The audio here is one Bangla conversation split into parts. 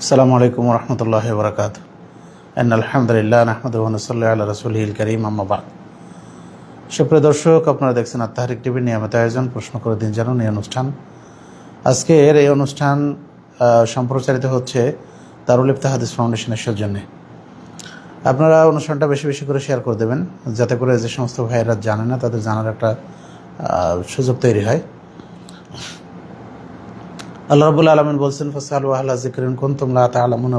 আসসালামু আলাইকুম রহমতুল্লাহি ওয়া বারাকাতুহু। আলহামদুলিল্লাহ নাহমাদুহু ওয়া নুসাল্লি আলা রাসূলিহিল কারীম, আম্মা বা'দ। সুপ্রিয় দর্শক, আপনারা দেখছেন আত-তাহরিক টিভির নিয়মিত আয়োজন প্রশ্ন করে দিন জানুন এই অনুষ্ঠান। আজকের এই অনুষ্ঠান সম্প্রচারিত হচ্ছে দারুল ইফতা হাদিস ফাউন্ডেশনের সৌজন্যে। আপনারা অনুষ্ঠানটা বেশি বেশি করে শেয়ার করে দেবেন, যাতে করে যে সমস্ত ভাইয়েরা জানে না তাদের জানার একটা সুযোগ তৈরি হয়। আল্লাহ রাব্বুল আলামিন বলছেন, ফাসআলু আহলা যিকরি ইন কুনতুম লা তা'লামুনা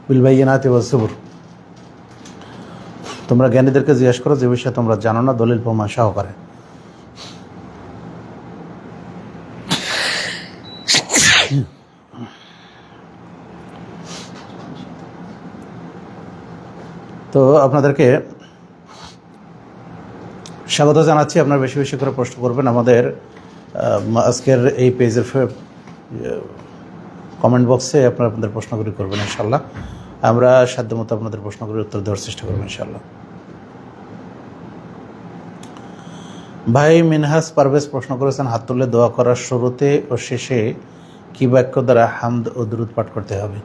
বিল বায়িনাতি ওয়াজ যুবুর। তোমরা জ্ঞানীদেরকে জিজ্ঞেস করো যে বিষয়ে তোমরা জানো না, দলিল প্রমাণ সহকারে। তো আপনাদেরকে স্বাগত জানাচ্ছি। আপনারা বেশি বেশি করে প্রশ্ন করবেন। আমাদের আজকের এই পেজের কমেন্ট বক্সে আপনারা আপনাদের প্রশ্নগুলি করবেন ইনশাল্লাহ। আমরা সাধ্যমতো আপনাদের প্রশ্নগুলির উত্তর দেওয়ার চেষ্টা করব ইনশাল্লাহ। ভাই মিনহাজ পারভেজ প্রশ্ন করেছেন, হাত তুলে দোয়া করার শুরুতে ও শেষে কী বাক্য দ্বারা হামদ ও দুরূদ পাঠ করতে হবে?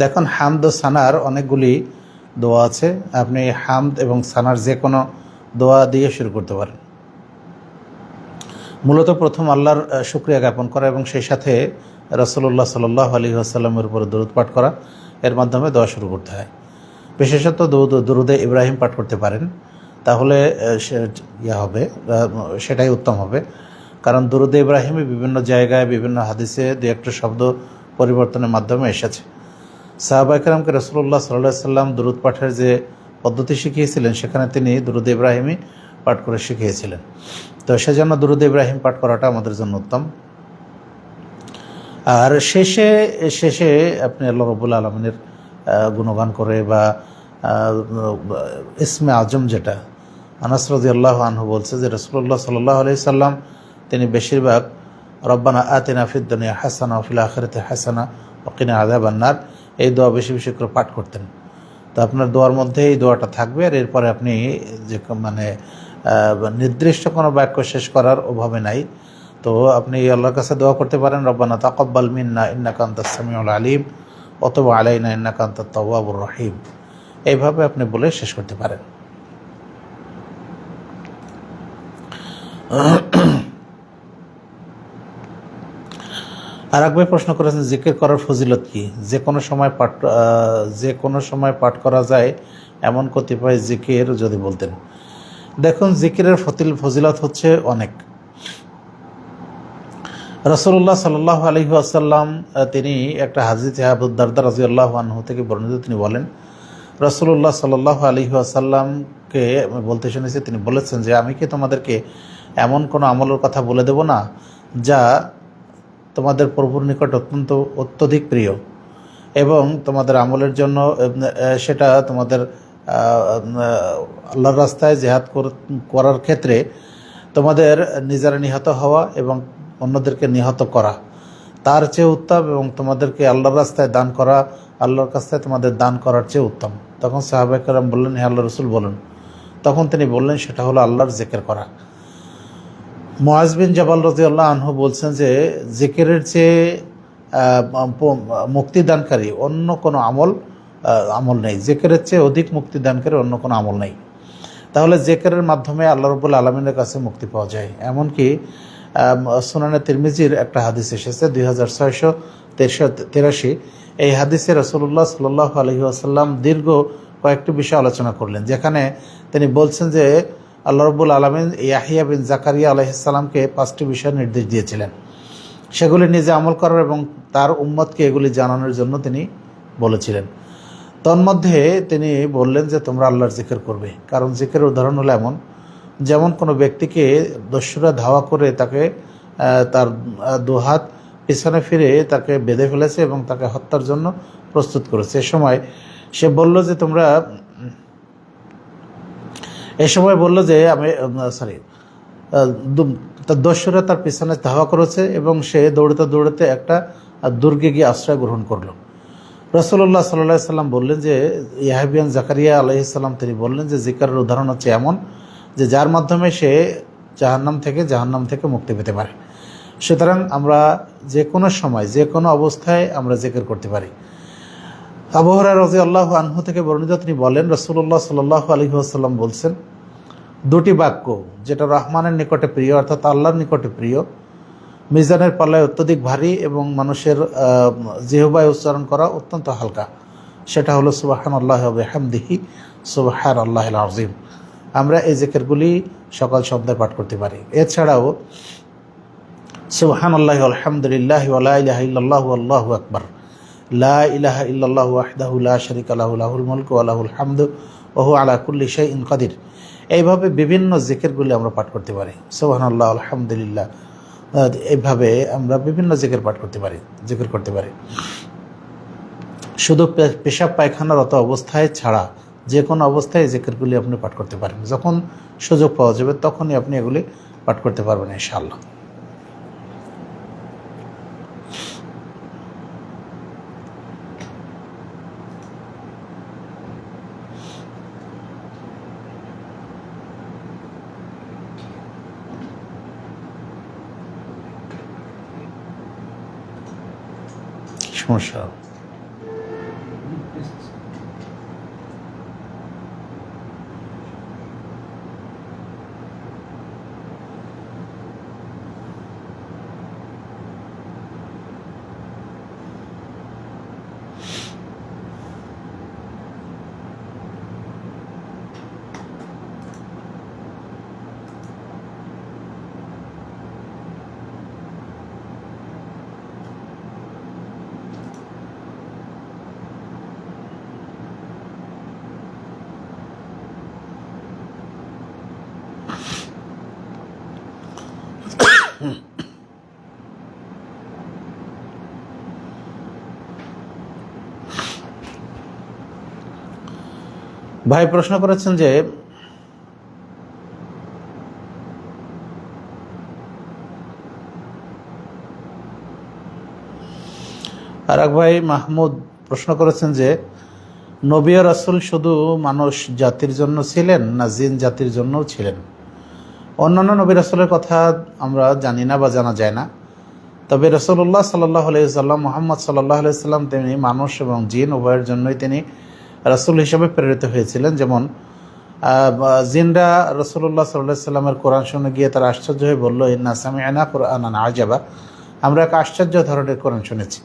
দেখুন, হামদ ও সানার অনেকগুলি দোয়া আছে। আপনি হামদ এবং সানার যে কোনো দোয়া দিয়ে শুরু করতে পারেন। মূলত প্রথম আল্লাহর শুকরিয়া জ্ঞাপন করা এবং সেই সাথে রাসূলুল্লাহ সাল্লাল্লাহু আলাইহি ওয়াসাল্লামের উপরে দরুদ পাঠ করা, এর মাধ্যমে দোয়া শুরু করতে হয়। বিশেষত দরুদে ইব্রাহিম পাঠ করতে পারেন, তাহলে হবে, সেটাই উত্তম হবে। কারণ দরুদে ইব্রাহিমে বিভিন্ন জায়গায় বিভিন্ন হাদিসে দু একটা শব্দ পরিবর্তনের মাধ্যমে এসেছে। সাহাবায়ে কেরামকে রাসূলুল্লাহ সাল্লাল্লাহু আলাইহি ওয়াসাল্লাম দরুদ পাঠের যে পদ্ধতি শিখিয়েছিলেন, সেখানে তিনি দরুদ ইব্রাহিমই পাঠ করে শিখিয়েছিলেন। তো সেজন্য দরুদ ইব্রাহিম পাঠ করাটা আমাদের জন্য উত্তম। আর শেষে আপনি আল্লাহ রাব্বুল আলামিনের গুণগান করে বা ইসমে আজম, যেটা আনাস রাদিয়াল্লাহু আনহু বলছে যে রাসূলুল্লাহ সাল্লাল্লাহু আলাইহি সাল্লাম তিনি বেশিরভাগ রব্বানা আতিনা ফিদ দুনিয়া হাসানা ওয়া ফিল আখিরাতি হাসানা ওয়া কিনা আযাবান নার, এই দোয়া বেশি বেশি করে পাঠ করতেন। তো আপনার দোয়ার মধ্যে এই দোয়াটা থাকবে। আর এরপরে আপনি যে নির্দিষ্ট কোনো বাক্য শেষ করার অভাবে নাই। তো আপনি আল্লাহর কাছে দোয়া করতে পারেন, রব্বানা তাকাব্বাল মিন্না ইন্নাকা আনতাস সামিউল আলিম ওয়া তুব আলাইনা ইন্নাকা আনতাত তাওয়াবুর রহিম, এইভাবে আপনি বলে শেষ করতে পারেন। আর এক ভাই প্রশ্ন করেছেন, জিকির করার ফজিলত কি? যে কোনো সময় পাঠ করা যায় এমন কতিপয় জিকির যদি বলতেন। দেখুন, জিকিরের ফজিলত হচ্ছে অনেক। রাসূলুল্লাহ সাল্লাল্লাহু আলাইহি ওয়াসাল্লাম তিনি একটা হাদিসে আবু দারদা রাদিয়াল্লাহু আনহু থেকে বর্ণিত, তিনি বলেন রাসূলুল্লাহ সাল্লাল্লাহু আলাইহি ওয়াসাল্লামকে বলতে শুনেছি, তিনি বলেছেন যে আমি কি তোমাদেরকে এমন কোনো আমলের কথা বলে দেব না যা তোমাদের প্রভুর নিকট অত্যধিক প্রিয়, এবং তোমাদের আমলের জন্য সেটা তোমাদের আল্লাহর রাস্তায় জিহাদ করার ক্ষেত্রে তোমাদের নিজেরা নিহত হওয়া এবং অন্যদেরকে নিহত করা তার চেয়ে উত্তম, এবং তোমাদেরকে আল্লাহর রাস্তায় দান করা আল্লাহর রাস্তায় তোমাদের দান করার চেয়ে উত্তম। তখন সাহাবায়ে কেরাম বললেন, হে আল্লাহর রাসূল বলুন। তখন তিনি বললেন, সেটা হলো আল্লাহর জিকির করা। মুআজ বিন জাবাল রাদিয়াল্লাহু আনহু বলছেন যে জিকিরের চেয়ে মুক্তিদানকারী অন্য কোনো আমল নেই, জিকিরের চেয়ে অধিক মুক্তিদানকারী অন্য কোনো আমল নেই। তাহলে জিকিরের মাধ্যমে আল্লাহ রাব্বুল আলামিনের কাছে মুক্তি পাওয়া যায়। এমনকি সুনানে তিরমিজির একটা হাদিস এসেছে 2683, এই হাদিসে রাসূলুল্লাহ সাল্লাল্লাহু আলাইহি ওয়াসাল্লাম দীর্ঘ কয়েকটি বিষয় আলোচনা করলেন, যেখানে তিনি বলছেন যে আল্লাহ রাব্বুল আলামিন ইয়াহইয়া বিন জাকারিয়া আলাইহিস সালামকে 5টি বিষয় নির্দেশ দিয়েছিলেন, সেগুলি নিজে আমল করার এবং তার উম্মতকে এগুলি জানানোর জন্য তিনি বলেছিলেন। তন্মধ্যে তিনি বললেন যে তোমরা আল্লাহর জিকির করবে। কারণ জিকিরের উদাহরণ হলো এমন, যেমন কোনো ব্যক্তিকে দস্যুরা ধাওয়া করে তাকে তার দুহাত পিছনে ফিরে তাকে বেঁধে ফেলেছে এবং তাকে হত্যার জন্য প্রস্তুত করেছে। এ সময় বলল যে দস্যুরা তার পিছনে ধাওয়া করেছে এবং সে দৌড়াতে দৌড়াতে একটা দুর্গে গিয়ে আশ্রয় গ্রহণ করলো। রাসূলুল্লাহ সাল্লাল্লাহু আলাইহি সাল্লাম বললেন যে ইয়াহইয়া বিন জাকারিয়া আলাইহিস সালাম তিনি বললেন যে জিকিরের উদাহরণ হচ্ছে এমন যে যার মাধ্যমে সে জাহান্নাম থেকে মুক্তি পেতে পারে। সুতরাং আমরা যে কোনো সময় যে কোনো অবস্থায় আমরা জিকির করতে পারি। আবু হুরায়রা রাদিয়াল্লাহু আনহু থেকে বর্ণিত, তিনি বলেন রাসূলুল্লাহ সাল্লাল্লাহু আলাইহি ওয়াসাল্লাম বলছেন, দুটি বাক্য যেটা রহমানের নিকটে প্রিয় অর্থাৎ আল্লাহর নিকটে প্রিয়, মিজানের পাল্লায় অত্যধিক ভারী এবং মানুষের জিহ্বায় উচ্চারণ করা অত্যন্ত হালকা, সেটা হলো সুবহানাল্লাহি ওয়া বিহামদিহি সুবহানাল্লাহিল আযীম। আমরা এই জিকিরগুলি সকাল সন্ধ্যায় পাঠ করতে পারি। এছাড়াও সুবহানাল্লাহি আলহামদুলিল্লাহি ওয়া লা ইলাহা ইল্লাল্লাহু আল্লাহু আকবার, লা ইলাহা ইল্লাল্লাহু ওয়াহদাহু লা শারীকা লাহু লাহুল মুলকু ওয়া লাহুল হামদু ওয়া হুয়া আলা কুল্লি শাইইন কাদির। এইভাবে বিভিন্ন জিকিরগুলি আমরা পাঠ করতে পারি। সুবহানাল্লাহ, আলহামদুলিল্লাহ, এইভাবে আমরা বিভিন্ন জিকির পাঠ করতে পারি, জিকির করতে পারি। শুধু পেশাব পায়খানারত অবস্থায় ছাড়া যে কোনো অবস্থায় এই জিকিরগুলি আপনি পাঠ করতে পারেন। যখন সুযোগ পাওয়া যাবে তখনই আপনি এগুলি পাঠ করতে পারবেন ইনশাআল্লাহ। সমস্যা ভাই প্রশ্ন করেছেন যে আর এক ভাই মাহমুদ প্রশ্ন করেছেন যে নবী ও রাসূল শুধু মানুষ জাতির জন্য ছিলেন না জিন জাতির জন্যও ছিলেন? অন্যান্য নবী রাসূলের কথা আমরা জানি না বা জানা যায় না, তবে রাসূলুল্লাহ সাল্লাল্লাহু আলাইহি ওয়াসাল্লাম, মুহাম্মদ সাল্লাল্লাহু আলাইহি ওয়াসাল্লাম তিনি মানুষ এবং জিন উভয়ের জন্যই তিনি রাসূল হিসেবে প্রেরিত হয়েছিলেন। যেমন জিনরা রাসূলুল্লাহ সাল্লাল্লাহু আলাইহি ওয়াসাল্লামের কোরআন শুনে গিয়ে তারা আশ্চর্য হয়ে বলল, ইন্না সামি'না কুরআনান আজাবা, আমরা এক আশ্চর্য ধরনের কোরআন শুনেছি।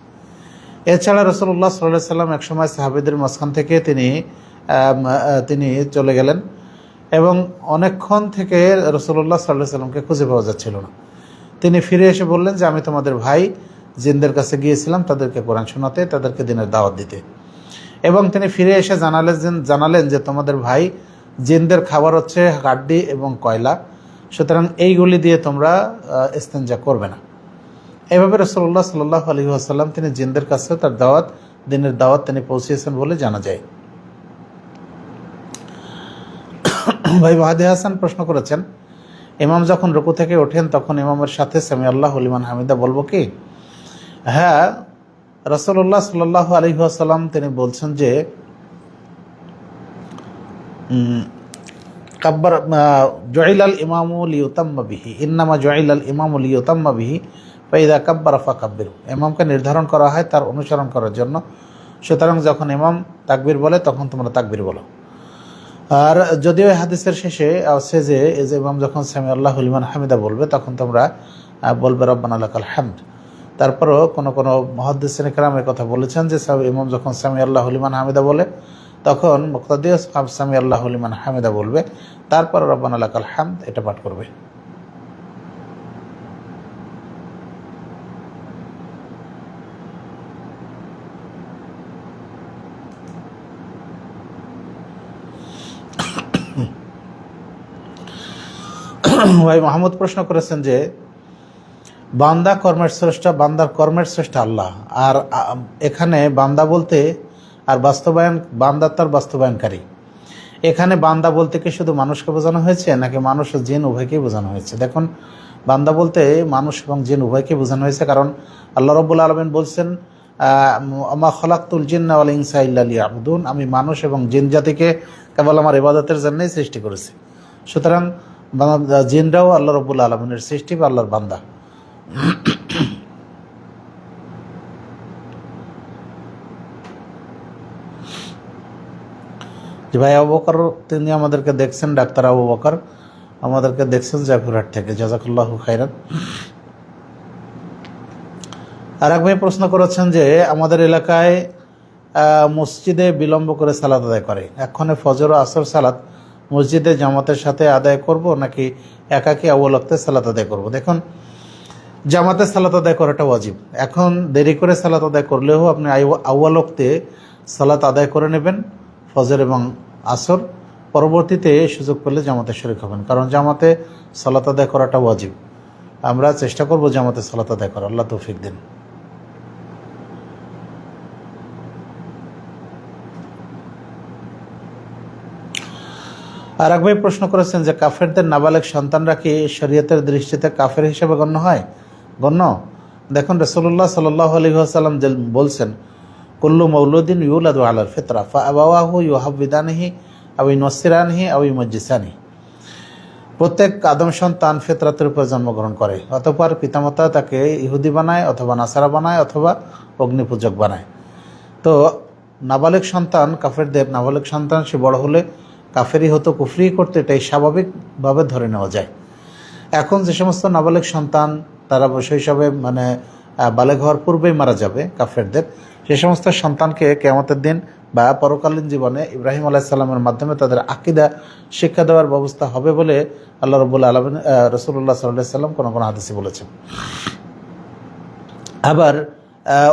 এছাড়া রাসূলুল্লাহ সাল্লাল্লাহু আলাইহি ওয়াসাল্লাম একসময় সাহাবীদের মাঝখান থেকে তিনি চলে গেলেন এবং অনেকক্ষণ থেকে রাসূলুল্লাহ সাল্লাল্লাহু আলাইহি ওয়াসাল্লামকে খুঁজে পাওয়া যাচ্ছিল না। তিনি ফিরে এসে বললেন যে আমি তোমাদের ভাই জিনদের কাছে গিয়েছিলাম তাদেরকে কোরআন শোনাতে, তাদেরকে দিনের দাওয়াত দিতে, এবং তিনি ফিরে এসে জানালেন যে তোমাদের ভাই জিনদের খাবার হচ্ছে হাড্ডি এবং কয়লা, সুতরাং এইগুলি দিয়ে তোমরা ইস্তেঞ্জা করবে না। এইভাবে রাসূলুল্লাহ সাল্লাল্লাহু আলাইহি ওয়াসাল্লাম তিনি জিনদের কাছে তার দিনের দাওয়াত তিনি পৌঁছিয়েছেন বলে জানা যায়। ভাই মাহাদি হাসান প্রশ্ন করেছেন, ইমাম যখন রুকু থেকে ওঠেন তখন ইমামের সাথে সামি আল্লাহু লিমান হামিদা বলবো কি? হ্যাঁ, রাসূলুল্লাহ সাল্লাল্লাহু আলাইহি ওয়াসাল্লাম তিনি বলছেন যে কাব্বার জুইলাল ইমামু লিইউতাম্মা বিহি, ইন্নামা জুইলাল ইমামু লিইউতাম্মা বিহি ফাইদা কাব্বারা ফাকাব্বিরু। ইমামকে নির্ধারণ করা হয় তার অনুসরণ করার জন্য, সুতরাং যখন ইমাম তাকবীর বলে তখন তোমরা তাকবীর বলো। আর যদিও হাদিসের শেষে আছে যে ইমাম যখন সামি আল্লাহু লিমান হামিদা বলবে তখন তোমরা বলবে রব্বানা লাকাল হামদ। তারপরও কোনো মুহাদ্দিসিন কেরাম এই কথা বলেছেন যে ইমাম যখন সামি আল্লাহু লিমান হামিদা বলে তখন মুক্তাদিও সামি আল্লাহু লিমান হামিদা বলবে, তারপর রব্বানা লাকাল হামদ এটা পাঠ করবে। ভাই মাহমুদ প্রশ্ন করেছেন যে বান্দা কর্মের স্রষ্টা, বান্দার কর্মের স্রষ্টা আল্লাহ, আর এখানে বান্দা বলতে আর বান্দা তার বাস্তবায়নকারী, এখানে বান্দা বলতে কি শুধু মানুষকে বোঝানো হয়েছে নাকি মানুষ ও জিন উভয়কেই বোঝানো হয়েছে? দেখুন, বান্দা বলতে মানুষ এবং জিন উভয়কেই বোঝানো হয়েছে, কারণ আল্লাহ রাব্বুল আলামিন বলছেন আমা খলাকতুল জিন্না ওয়াল ইনসা ইল্লা লিয়াবুদুন, আমি মানুষ এবং জিন জাতিকে কেবল আমার ইবাদতের জন্যই সৃষ্টি করেছি। সুতরাং জিনরাও আল্লাহ রাব্বুল আলামিনের সৃষ্টি বা আল্লাহর বান্দা। যে ভাই আবু বকর, তিনি আমাদেরকে দেখছেন, ডাক্তার আবু বকর আমাদেরকে দেখছেন জয়পুরহাট থেকে, জাযাকাল্লাহু খাইরান। আর এক ভাই প্রশ্ন করেছেন যে আমাদের এলাকায় মসজিদে বিলম্ব করে সালাত আদায় করে, এক্ষণে ফজর ও আসর সালাত মসজিদে জামাতের সাথে আদায় করব নাকি একাকী আউয়াল ওয়াক্তে সালাত আদায় করব? দেখুন, জামাতে সালাত আদায় করাটা ওয়াজিব। এখন দেরি করে সালাত আদায় করলেও আপনি আউয়াল ওয়াক্তে সালাত আদায় করে নেবেন, ফজর এবং আসর। পরবর্তীতে সুযোগ পেলে জামাতে শরীক হবেন, কারণ জামাতে সালাত আদায় করাটা ওয়াজিব। আমরা চেষ্টা করব জামাতে সালাত আদায় করা। আল্লাহ তৌফিক দিন। আর এক ভাই প্রশ্ন করেছেন যে কাফেরদের নাবালেগ সন্তানরা কি শরীয়তের দৃষ্টিতে কাফের হিসেবে গণ্য হয়? দেখুন, রাসূলুল্লাহ সাল্লাল্লাহু আলাইহি ওয়াসাল্লাম বলছেন, কুল্লু মাউলুদিন ইউলাদু আলাল ফিতরা ফাআবাওয়াহু ইউহাব্বিদানিহি আও ইউনাসসিরানিহি আও ইউমাজ্জিসানিহি। প্রত্যেক আদম সন্তান ফিতরাতের উপর জন্মগ্রহণ করে, অতঃপর পিতামাতা তাকে ইহুদি বানায় অথবা নাসারা বানায় অথবা অগ্নিপূজক বানায়। তো নাবালেগ সন্তান, কাফেরদের নাবালেগ সন্তান, সে বড় হলে কাফেরই হতো, কুফরি করতে, এটাই স্বাভাবিকভাবে ধরে নেওয়া যায়। এখন যে সমস্ত নাবালেগ সন্তান তারা শৈশবে বালেগ হওয়ার পূর্বেই মারা যাবে কাফেরদের, সে সমস্ত সন্তানকে কিয়ামতের দিন বা পরকালীন জীবনে ইব্রাহিম আলাইহিস সালামের মাধ্যমে তাদের আকীদা শিক্ষা দেওয়ার ব্যবস্থা হবে বলে আল্লাহ রাব্বুল আলামিন, রাসূলুল্লাহ সাল্লাল্লাহু আলাইহি ওয়াসাল্লাম কোন হাদিসে বলেছেন। আবার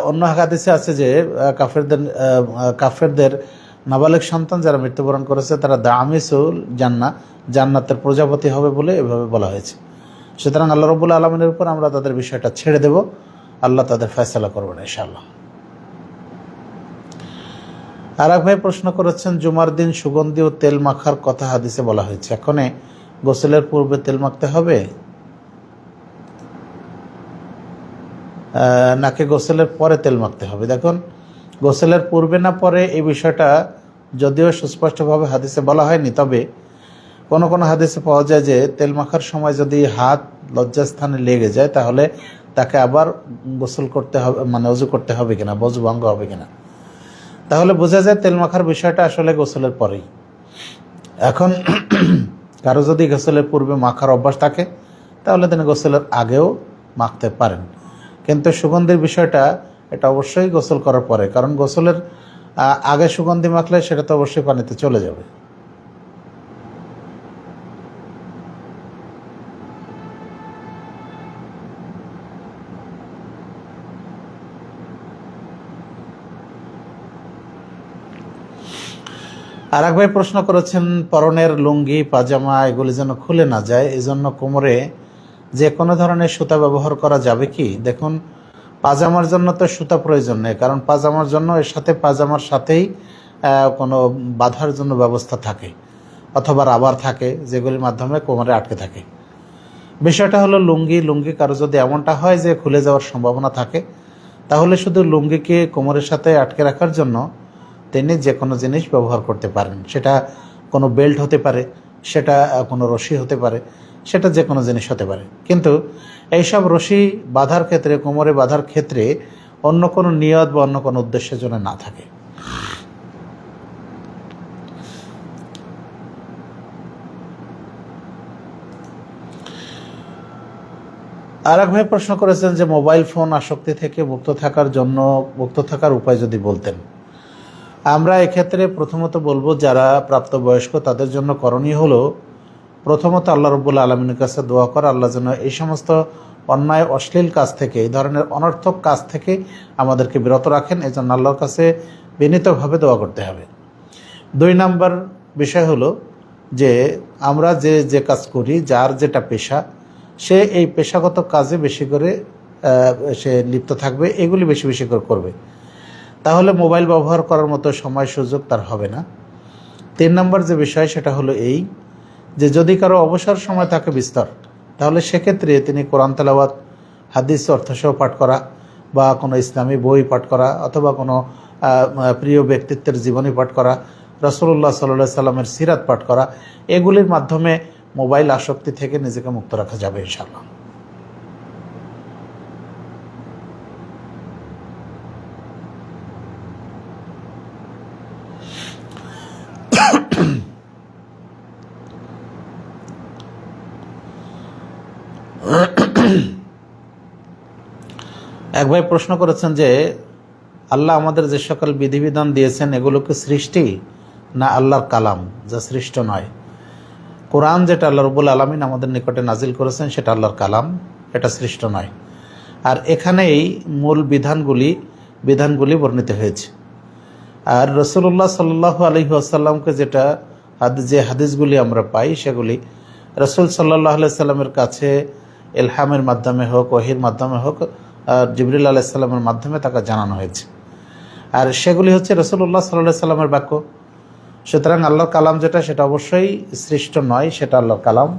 অন্য হাদিসে আছে যে কাফেরদের নাবালেগ সন্তান যারা মৃত্যুবরণ করেছে তারা দামিসুল জান্নাতের প্রজাপতি হবে বলে এভাবে বলা হয়েছে। সুতরাং আল্লাহ রাব্বুল আলামিনের উপর আমরা তাদের বিষয়টা ছেড়ে দেব, আল্লাহ তাদের ফয়সালা করবেন ইনশাআল্লাহ। আর এক ভাই প্রশ্ন করেছেন, জুমার দিন সুগন্ধি ও তেল মাখার কথা হাদিসে বলা হয়েছে, এখনে গোসলের পূর্বে তেল মাখতে হবে নাকি গোসলের পরে তেল মাখতে হবে? দেখুন, গোসলের পূর্বে না পরে এই বিষয়টা যদিও সুস্পষ্টভাবে হাদিসে বলা হয়নি, তবে কোন কোন হাদিসে পাওয়া যায় যে তেল মাখার সময় যদি হাত লজ্জাস্থানে লেগে যায় তাহলে তাকে আবার গোসল করতে হবে, ওযু করতে হবে কিনা, ওযু ভঙ্গ হবে কিনা। তাহলে বোঝা যায় তেল মাখার বিষয়টা আসলে গোসলের পরেই। এখন কারো যদি গোসলের পূর্বে মাখার অভ্যাস থাকে তাহলে তিনি গোসলের আগেও মাখতে পারেন, কিন্তু সুগন্ধির বিষয়টা এটা অবশ্যই গোসল করার পরে, কারণ গোসলের আগে সুগন্ধি মাখলে সেটা তো অবশ্যই পানিতে চলে যাবে। আর এক ভাই প্রশ্ন করেছেন, পরনের লুঙ্গি পাজামা এগুলি যেন খুলে না যায়, এই জন্য কোমরে যে কোনো ধরনের সুতা ব্যবহার করা যাবে কি? দেখুন, পাজামার জন্য তো সুতা প্রয়োজন নেই, কারণ পাজামার জন্য এর সাথে পাজামার সাথেই কোনো বাঁধার জন্য ব্যবস্থা থাকে অথবা রাবার থাকে, যেগুলির মাধ্যমে কোমরে আটকে থাকে। বিষয়টা হলো লুঙ্গি কারো যদি এমনটা হয় যে খুলে যাওয়ার সম্ভাবনা থাকে, তাহলে শুধু লুঙ্গিকে কোমরের সাথে আটকে রাখার জন্য তিনি যে কোনো জিনিস ব্যবহার করতে পারেন। সেটা কোনো বেল্ট হতে পারে, সেটা কোনো রশি হতে পারে, সেটা যে কোনো জিনিস হতে পারে। কিন্তু এইসব রশি বাঁধার ক্ষেত্রে, কোমরে বাঁধার ক্ষেত্রে অন্য কোনো নিয়ত বা অন্য কোনো উদ্দেশ্যের জন্য না থাকে। আর এক ভাই প্রশ্ন করেছেন যে মোবাইল ফোন আসক্তি থেকে মুক্ত থাকার উপায় যদি বলতেন। আমরা এক্ষেত্রে প্রথমত বলবো, যারা প্রাপ্তবয়স্ক তাদের জন্য করণীয় হলো প্রথমত আল্লাহ রাব্বুল আলামিনের কাছে দোয়া করা, আল্লাহ যেন এই সমস্ত অন্যায় অশ্লীল কাজ থেকে, এই ধরনের অনর্থক কাজ থেকে আমাদেরকে বিরত রাখেন। এই জন্য আল্লাহর কাছে বিনীতভাবে দোয়া করতে হবে। 2 নম্বর বিষয় হলো যে আমরা যে কাজ করি, যার যেটা পেশা, সে এই পেশাগত কাজে বেশি করে সে লিপ্ত থাকবে, এগুলি বেশি বেশি করে করবে, তাহলে মোবাইল ব্যবহার করার মতো সময় সুযোগ তার হবে না। 3 নম্বর যে বিষয় সেটা হলো এই যে যদি কারো অবসর সময় থাকে বিস্তর, তাহলে সেক্ষেত্রে তিনি কোরআন তেলাওয়াত, হাদিস অর্থসহ পাঠ করা বা কোনো ইসলামী বই পাঠ করা অথবা কোনো প্রিয় ব্যক্তিত্বের জীবনী পাঠ করা, রাসূলুল্লাহ সাল্লাল্লাহু আলাইহি সাল্লামের সিরাত পাঠ করা, এগুলির মাধ্যমে মোবাইল আসক্তি থেকে নিজেকে মুক্ত রাখা যাবে ইনশাআল্লাহ। এক ভাই প্রশ্ন করেছেন যে আল্লাহ আমাদের যে সকল বিধিবিধান দিয়েছেন এগুলো কি সৃষ্টি না আল্লাহর কালাম যা সৃষ্ট নয়? কোরআন যেটা আল্লাহ রাব্বুল আলামিন আমাদের নিকটে নাজিল করেছেন সেটা আল্লাহর কালাম, এটা সৃষ্ট নয়। আর এখানেই মূল বিধানগুলি বর্ণিত হয়েছে। আর রাসূলুল্লাহ সাল্লাল্লাহু আলাইহি ওয়াসাল্লামকে যে হাদিসগুলি আমরা পাই সেগুলি রাসূল সাল্লাল্লাহু আলাইহি সাল্লামের কাছে ইলহামের মাধ্যমে হোক, ওহীর মাধ্যমে হোক, জিবরিল আলাইহিস সালামের মাধ্যমে তাকে জানানো হয়েছে। আর সেগুলি হচ্ছে রাসূলুল্লাহ সাল্লাল্লাহু আলাইহি সাল্লামের বাক্য। সুতরাং আল্লাহর কালাম যেটা সেটা অবশ্যই সৃষ্ট নয়, সেটা আল্লাহর কালাম।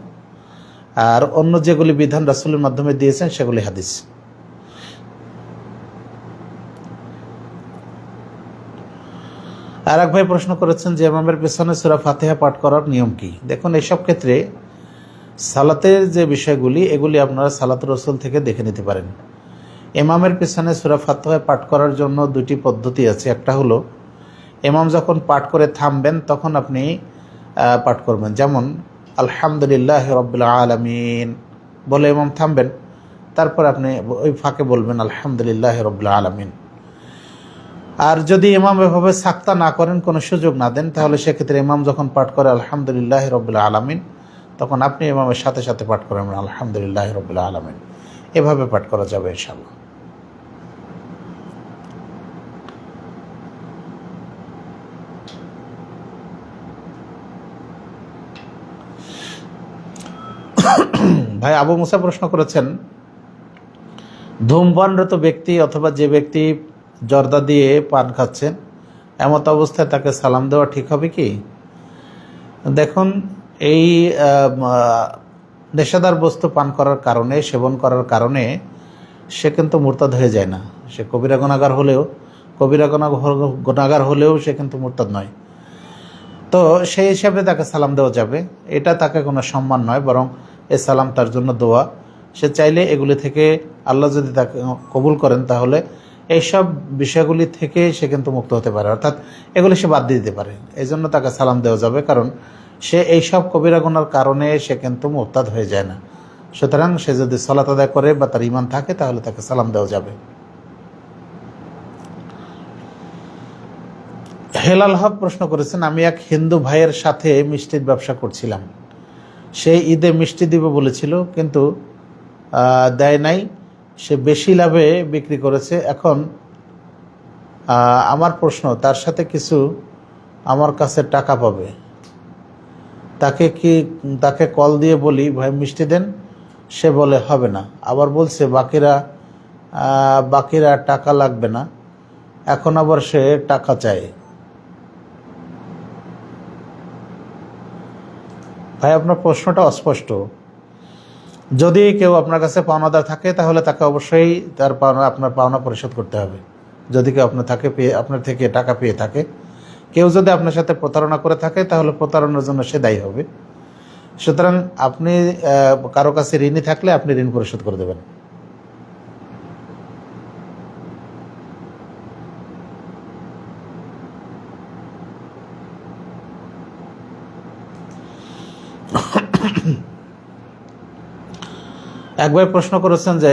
আর অন্য যেগুলি বিধান রাসূলের মাধ্যমে দিয়েছেন সেগুলি হাদিস। আর এক ভাই প্রশ্ন করেছেন যে ইমামের পেছনে সূরা ফাতিহা পাঠ করার নিয়ম কি? দেখুন, এইসব ক্ষেত্রে সালাতের যে বিষয়গুলি এগুলি আপনারা সালাতুর রাসূল থেকে দেখে নিতে পারেন। ইমামের পেছনে সূরা ফাতিহা পাঠ করার জন্য দুটি পদ্ধতি আছে। একটা হলো ইমাম যখন পাঠ করে থামবেন তখন আপনি পাঠ করবেন, যেমন আলহামদুলিল্লাহ রাব্বিল আলামিন বলে ইমাম থামবেন, তারপর আপনি ওই ফাঁকে বলবেন আলহামদুলিল্লাহ রাব্বিল আলামিন। আর যদি ইমাম এভাবে সাক্তা না করেন, কোনো সুযোগ না দেন, তাহলে সেক্ষেত্রে ইমাম যখন পাঠ করে আলহামদুলিল্লাহ রাব্বিল আলামিন তখন আপনি ইমামের সাথে সাথে পাঠ করবেন আলহামদুলিল্লাহ রাব্বিল আলামিন। এভাবে পাঠ করা যাবে ইনশাআল্লাহ। ভাই আবু মুসা প্রশ্ন করেছেন, ধূমপানরত ব্যক্তি অথবা যে ব্যক্তি জর্দা দিয়ে পান খাচ্ছেন এমত অবস্থায় তাকে সালাম দেওয়া ঠিক হবে কি? দেখুন, এই নেশাদার বস্তু পান করার কারণে, সেবন করার কারণে সে কিন্তু মুরতাদ হয়ে যায় না। সে কবিরা গুনাহগার হলেও সে কিন্তু মুরতাদ নয়। তো সেই হিসাবে তাকে সালাম দেওয়া যাবে, এটা তাকে কোনো সম্মান নয়, বরং এ সালাম তার জন্য দোয়া। সে চাইলে এগুলি থেকে আল্লাহ যদি তাকে কবুল করেন তাহলে এইসব বিষয়গুলি থেকে সে কিন্তু মুক্ত হতে পারে, অর্থাৎ এগুলি সে বাদ দিয়ে দিতে পারে। এই জন্য তাকে সালাম দেওয়া যাবে, কারণ সে এইসব কবিরা গুনার কারণে সে কিন্তু মুরতাদ হয়ে যায় না। সুতরাং সে যদি সালাত আদায় করে বা তার ঈমান থাকে তাহলে তাকে সালাম দেওয়া যাবে। হেলাল হক প্রশ্ন করেছেন, আমি এক হিন্দু ভাইয়ের সাথে মিষ্টির ব্যবসা করছিলাম। সে ঈদে মিষ্টি দিবে বলেছিল, কিন্তু দেয় নাই। সে বেশি লাভে বিক্রি করেছে। এখন আমার প্রশ্ন, তার সাথে কিছু আমার কাছে টাকা পাবে, তাকে কল দিয়ে বলি ভাই মিষ্টি দেন, সে বলে হবে না। আবার বলছে বাকিরা টাকা লাগবে না, এখন আবার সে টাকা চায়। ভাই আপনার প্রশ্নটা অস্পষ্ট। যদি কেউ আপনার কাছে পাওনাদার থাকে তাহলে তাকে অবশ্যই তার আপনার পাওনা পরিশোধ করতে হবে। যদি কেউ আপনার থেকে টাকা পেয়ে থাকে, কেউ যদি আপনার সাথে প্রতারণা করে থাকে তাহলে প্রতারণার জন্য সে দায়ী হবে। সুতরাং আপনি কারো কাছে ঋণী থাকলে আপনি ঋণ পরিশোধ করে দেবেন। এক ভাই প্রশ্ন করেছেন যে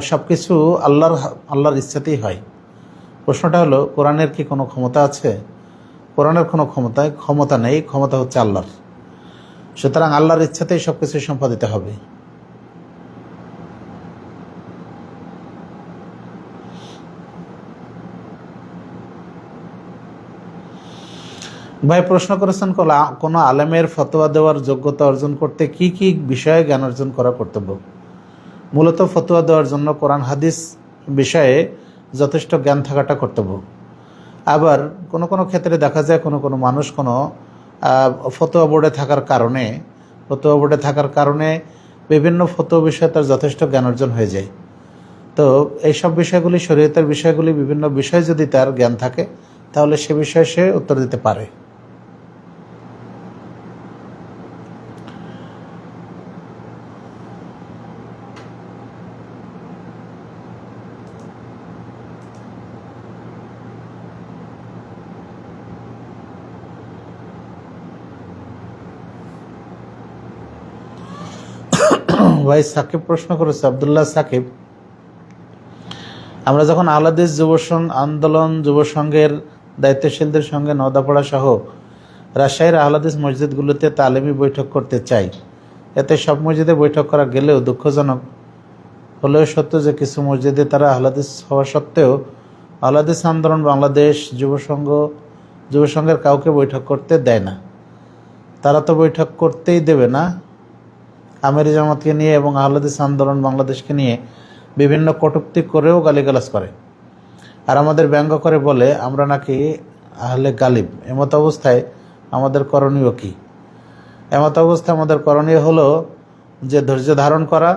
সবকিছু আল্লাহর ইচ্ছাতেই হয়। প্রশ্নটা হলো, কোরআনের কি কোনো ক্ষমতা আছে? কোরআনের কোনো ক্ষমতা নেই, ক্ষমতা হচ্ছে আল্লাহর। সুতরাং আল্লাহর ইচ্ছাতেই সবকিছু সম্পাদিত হবে। ভাই প্রশ্ন করেছেন, কোনো আলেমের ফতোয়া দেওয়ার যোগ্যতা অর্জন করতে কি কি বিষয়ে জ্ঞান অর্জন করা কর্তব্য? মূলত ফতোয়া দেওয়ার জন্য কোরআন হাদিস বিষয়ে যথেষ্ট জ্ঞান থাকাটা কর্তব্য। আবার কোনো ক্ষেত্রে দেখা যায় কোনো মানুষ ফতোয়া বোর্ডে থাকার কারণে বিভিন্ন ফতোয়া বিষয়ে তার যথেষ্ট জ্ঞান অর্জন হয়ে যায়। তো এইসব বিষয়গুলি, শরীয়তের বিষয়গুলি, বিভিন্ন বিষয় যদি তার জ্ঞান থাকে তাহলে সে বিষয়ে সে উত্তর দিতে পারে। ভাই সাকিব প্রশ্ন করেছে, আব্দুল্লাহ সাকিব, আমরা যখন আহলাদিস আন্দোলন যুব সংঘের দায়িত্বশীলদের সঙ্গে নওদাপাড়া সহ রাজশাহীর আহলাদিস মসজিদগুলোতে তালিমি বৈঠক করতে চাই, এতে সব মসজিদে বৈঠক করা গেলেও দুঃখজনক হলেও সত্য যে কিছু মসজিদে তারা আহলাদিস হওয়া সত্ত্বেও আহলাদিস আন্দোলন বাংলাদেশ যুব সংঘের কাউকে বৈঠক করতে দেয় না। তারা তো বৈঠক করতেই দেবে না। আমির জামাতকে নিয়ে এবং আহলাদিস আন্দোলন বাংলাদেশকে নিয়ে বিভিন্ন কটূক্তি করেও গালিগালাজ করে, আর আমাদের ব্যঙ্গ করে বলে আমরা নাকি আহলে গালিব। এমত অবস্থায় আমাদের করণীয় কি? এমত অবস্থায় আমাদের করণীয় হলো যে ধৈর্য ধারণ করা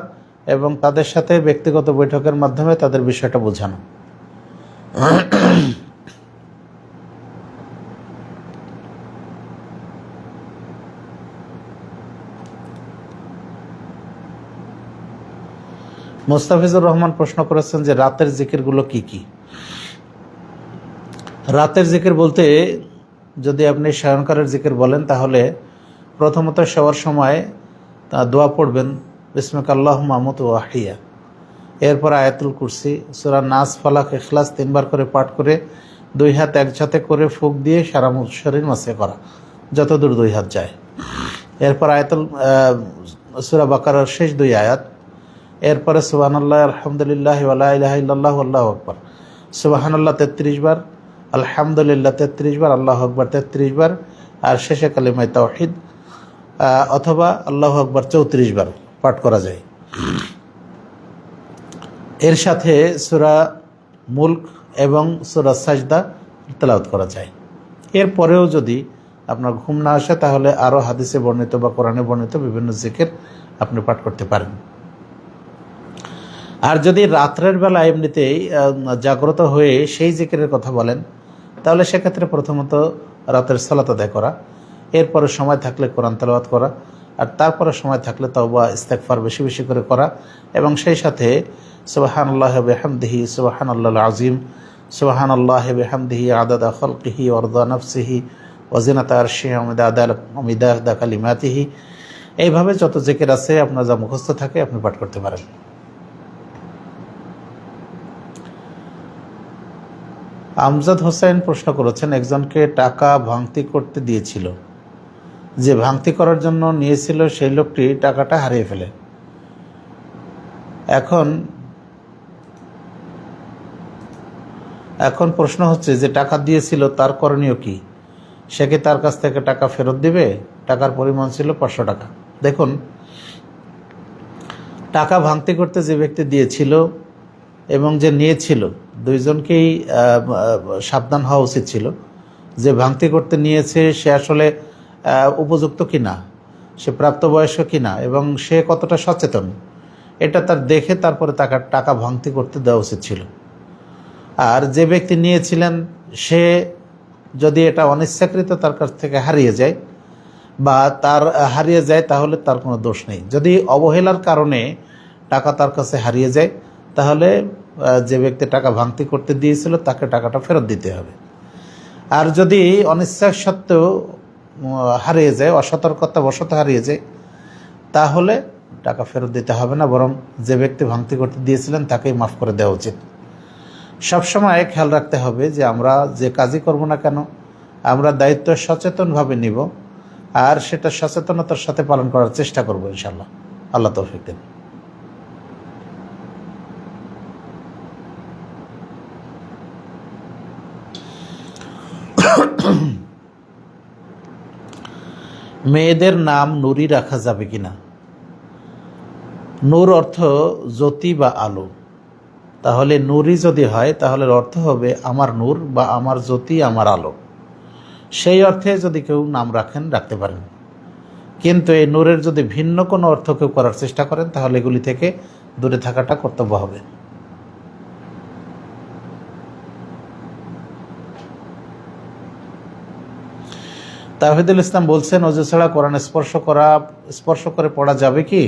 এবং তাদের সাথে ব্যক্তিগত বৈঠকের মাধ্যমে তাদের বিষয়টা বোঝানো। মোস্তাফিজুর রহমান প্রশ্ন করেছেন যে রাতের জিকিরগুলো কি কি? রাতের জিকির বলতে যদি আপনি শয়নকারের জিকির বলেন তাহলে প্রথমত শোয়ার সময় দোয়া পড়বেন বিসমিকা আল্লাহুম্মা আমুতু ওয়া আহইয়া, এরপর আয়াতুল কুরসি, সূরা নাস, ফালাক, ইখলাস 3 বার করে পাঠ করে 2 হাত একসাথে করে ফুঁক দিয়ে সারা শরীর মাসে করা যতদূর 2 হাত যায়। এরপর সূরা বাকারার শেষ 2 আয়াত, এরপরে সুবহানাল্লাহ, আলহামদুলিল্লাহ, ওয়া লা ইলাহা ইল্লাল্লাহ, আল্লাহু আকবার। সুবহানাল্লাহ 33 বার, আলহামদুলিল্লাহ 33 বার, আল্লাহু আকবার 33 বার, আর শেষে কালিমায়ে তাওহীদ অথবা আল্লাহু আকবার 34 বার পাঠ করা যায়। এর সাথে সূরা মুলক এবং সূরা সাজদা তেলাওয়াত করা যায়। এরপরেও যদি আপনার ঘুম না আসে তাহলে আরও হাদিসে বর্ণিত বা কোরআনে বর্ণিত বিভিন্ন জিকির আপনি পাঠ করতে পারেন। আর যদি রাত্রের বেলা এমনিতেই জাগ্রত হয়ে সেই জিকিরের কথা বলেন তাহলে সেক্ষেত্রে প্রথমত রাতের সালাত আদায় করা, এরপরে সময় থাকলে কোরআন তেলাওয়াত করা, আর তারপরে সময় থাকলে তওবা ইস্তেগফার বেশি বেশি করে করা, এবং সেই সাথে সুবহানাল্লাহি ওয়া বিহামদিহি সুবহানাল্লাহিল আযীম, সুবহানাল্লাহি ওয়া বিহামদিহি আদাদা খালকিহি ওয়া রিদা নাফসিহি ওয়া জিনাতা আরশিহি ওয়া মিদাদা কালিমাতিহি, এইভাবে যত জিকির আছে আপনার যা মুখস্থ থাকে আপনি পাঠ করতে পারেন। আমজাদ হোসেন প্রশ্ন করেছেন একজনকে টাকা ভাঙতি করতে দিয়েছিল, যে ভাঙতি করার জন্য নিয়েছিল সেই লোকটি টাকাটা হারিয়ে ফেলে। এখন প্রশ্ন হচ্ছে যে টাকা দিয়েছিল তার করণীয় কি? সে কি তার কাছ থেকে টাকা ফেরত দিবে? টাকার পরিমাণ ছিল 500 টাকা। দেখুন, টাকা ভাঙতি করতে যে ব্যক্তি দিয়েছিল এবং যে নিয়েছিল দুইজনকেই সাবধান হওয়া উচিত ছিল যে ভাঙতি করতে নিয়েছে সে আসলে উপযুক্ত কিনা, সে প্রাপ্তবয়স্ক কিনা এবং সে কতটা সচেতন, এটা তার দেখে তারপরে টাকা ভাঙতি করতে দেওয়া উচিত ছিল। আর যে ব্যক্তি নিয়েছিলেন সে যদি এটা অনিচ্ছাকৃত তার কাছ থেকে হারিয়ে যায় বা হারিয়ে যায় তাহলে তার কোনো দোষ নেই। যদি অবহেলার কারণে টাকা তার কাছে হারিয়ে যায় তাহলে যে ব্যক্তি টাকা ভাঙতি করতে দিয়েছিল তাকে টাকাটা ফেরত দিতে হবে। আর যদি অনিচ্ছা সত্ত্বেও হারিয়ে যায়, অসতর্কতা বশত হারিয়ে যায়, তাহলে টাকা ফেরত দিতে হবে না, বরং যে ব্যক্তি ভাঙতি করতে দিয়েছিলেন তাকেই মাফ করে দেওয়া উচিত। সবসময় খেয়াল রাখতে হবে যে আমরা যে কাজই করব না কেন আমরা দায়িত্ব সচেতনভাবে নিব, আর সেটা সচেতনতার সাথে পালন করার চেষ্টা করব ইনশাআল্লাহ। আল্লাহ তৌফিক দেন। মেয়েদের নাম নুরি রাখা যাবে কিনা? নূর অর্থ জ্যোতি বা আলো, তাহলে নুরি যদি হয় তাহলে অর্থ হবে আমার নূর বা আমার জ্যোতি, আমার আলো। সেই অর্থে যদি কেউ নাম রাখতে পারেন, কিন্তু এই নূরের যদি ভিন্ন কোনো অর্থ কেউ করার চেষ্টা করেন তাহলে এগুলি থেকে দূরে থাকাটা কর্তব্য হবে। তাওহীদুল ইসলাম বলছেন অজু ছাড়া কোরআন স্পর্শ করে পড়া যাবে কি?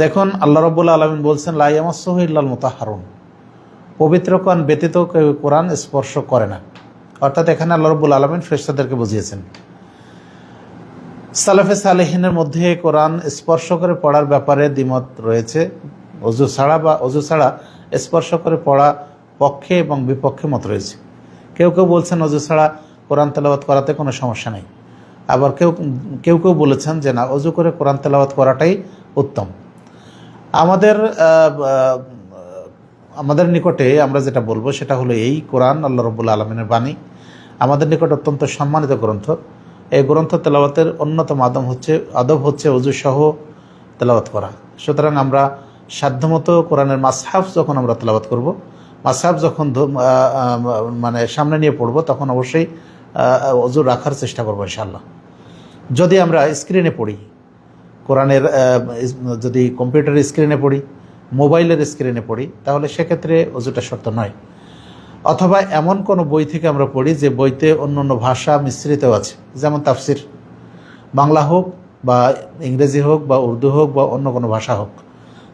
দেখুন, আল্লাহ রাব্বুল আলামিন বলছেন লা ইয়ামাসসুহু ইল্লাল মুতাহহারুন, পবিত্রগণ ব্যতীত কেউ কোরআন স্পর্শ করে না। অর্থাৎ এখানে আল্লাহ রাব্বুল আলামিন ফেরেশতাদেরকে বুঝিয়েছেন। সালাফে সালেহিনের মধ্যে কোরআন স্পর্শ করে পড়ার ব্যাপারে দ্বিমত রয়েছে। অজু ছাড়া স্পর্শ করে পড়া পক্ষে এবং বিপক্ষে মত রয়েছে। কেউ কেউ বলছেন অজু ছাড়া কোরআন তেলাওয়াত করাতে কোনো সমস্যা নেই, আবার কেউ কেউ কেউ বলেছেন যে না, অজু করে কোরআন তেলাওয়াত করাটাই উত্তম। আমাদের আমাদের নিকটে আমরা যেটা বলবো সেটা হলো এই, কোরআন আল্লাহ রাব্বুল আলামিনের বাণী, আমাদের নিকট অত্যন্ত সম্মানিত গ্রন্থ। এই গ্রন্থ তেলাওয়াতের অন্যতম আদব হচ্ছে অজু সহ তেলাওয়াত করা। সুতরাং আমরা সাধ্যমতো কোরআনের মাসহাফ যখন আমরা তেলাওয়াত করব, মাসহাফ যখন মানে সামনে নিয়ে পড়ব, তখন অবশ্যই অজু রাখার চেষ্টা করবো ইনশাআল্লাহ। যদি আমরা স্ক্রিনে পড়ি, কোরআনের যদি কম্পিউটারের স্ক্রিনে পড়ি, মোবাইলের স্ক্রিনে পড়ি, তাহলে সেক্ষেত্রে অজুটা শর্ত নয়। অথবা এমন কোনো বই থেকে আমরা পড়ি যে বইতে অন্য অন্য ভাষা মিশ্রিত আছে, যেমন তাফসির, বাংলা হোক বা ইংরেজি হোক বা উর্দু হোক বা অন্য কোনো ভাষা হোক,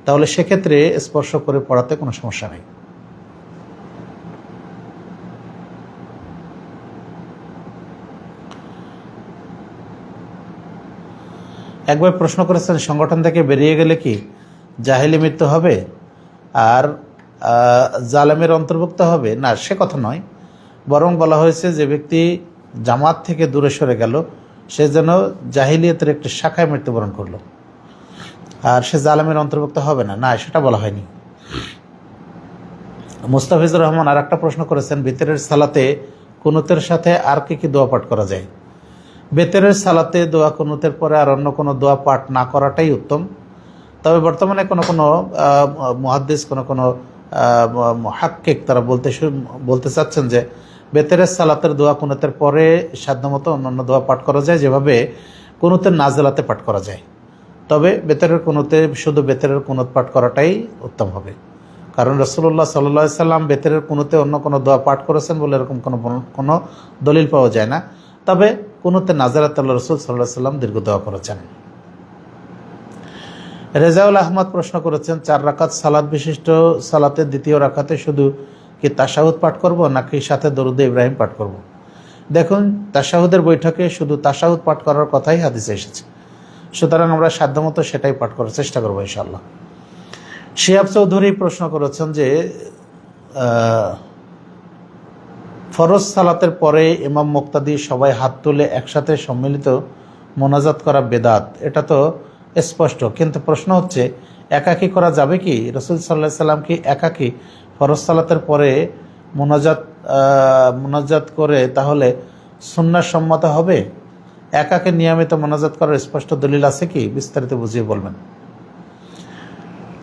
তাহলে সেক্ষেত্রে স্পর্শ করে পড়াতে কোনো সমস্যা নেই। একবার প্রশ্ন করেছেন, সংগঠন থেকে বেরিয়ে গেলে কি জাহেলি মৃত্যু হবে আর জালেমের অন্তর্ভুক্ত হবে? না, সে কথা নয়। বরং বলা হয়েছে যে ব্যক্তি জামাত থেকে দূরে সরে গেল, সে যেন জাহিলিয়তের একটি শাখায় মৃত্যুবরণ করলো, আর সে জালেমের অন্তর্ভুক্ত হবে না, না সেটা বলা হয়নি। মুস্তাফিজুর রহমান আর একটা প্রশ্ন করেছেন, ভিতরের সালাতে কুনুতের সাথে আর কি কি দোয়া পাঠ করা যায়? বেতেরের সালাতে দোয়া কুনুতের পরে আর অন্য কোনো দোয়া পাঠ না করাটাই উত্তম। তবে বর্তমানে কোনো কোনো মুহাদ্দিস, কোনো কোনো মুহাক্কিক তারা বলতে চাচ্ছেন যে বেতেরের সালাতের দোয়া কুনুতের পরে সাধ্যমতো অন্যান্য দোয়া পাঠ করা যায়, যেভাবে কুনুতের নাজেলাতে পাঠ করা যায়। তবে বেতেরের কুনুতে শুধু বেতেরের কুনুত পাঠ করাটাই উত্তম হবে, কারণ রাসূলুল্লাহ সাল্লাল্লাহু আলাইহি সাল্লাম বেতেরের কুনুতে অন্য কোনো দোয়া পাঠ করেছেন বলে এরকম কোনো দলিল পাওয়া যায় না। তবে কুনুতে নাজারাত আল্লাহ রাসূল সাল্লাল্লাহু আলাইহি সাল্লাম দীর্ঘ দোয়া করেছেন। রেজাউল আহমদ প্রশ্ন করেছেন, 4 রাকাত সালাত বিশিষ্ট সালাতের দ্বিতীয় রাকাতে শুধু কি তাশাহুদ পাঠ করব নাকি সাথে দরুদ ইব্রাহিম পাঠ করব? দেখুন, তাশাহুদের বৈঠকে শুধু তাশাহুদ পাঠ করার কথাই হাদিসে এসেছে, সুতরাং আমরা সাধ্যমতো সেটাই পাঠ করার চেষ্টা করবো ইনশাআল্লাহ। শিহাব চৌধুরী প্রশ্ন করেছেন যে ফরজ সালাতের পরে ইমাম মুক্তাদি সবাই হাত তুলে একসাথে সম্মিলিত মোনাজাত করা বেদাত, এটা তো স্পষ্ট, কিন্তু প্রশ্ন হচ্ছে একাকী করা যাবে কি? রাসূল সাল্লাল্লাহু আলাইহি সাল্লাম কি একাকী ফরজ সালাতের পরে মোনাজাত করে তাহলে সুন্নাহ সম্মত হবে? একাকে নিয়মিত মোনাজাত করার স্পষ্ট দলিল আছে কি? বিস্তারিত বুঝিয়ে বলবেন।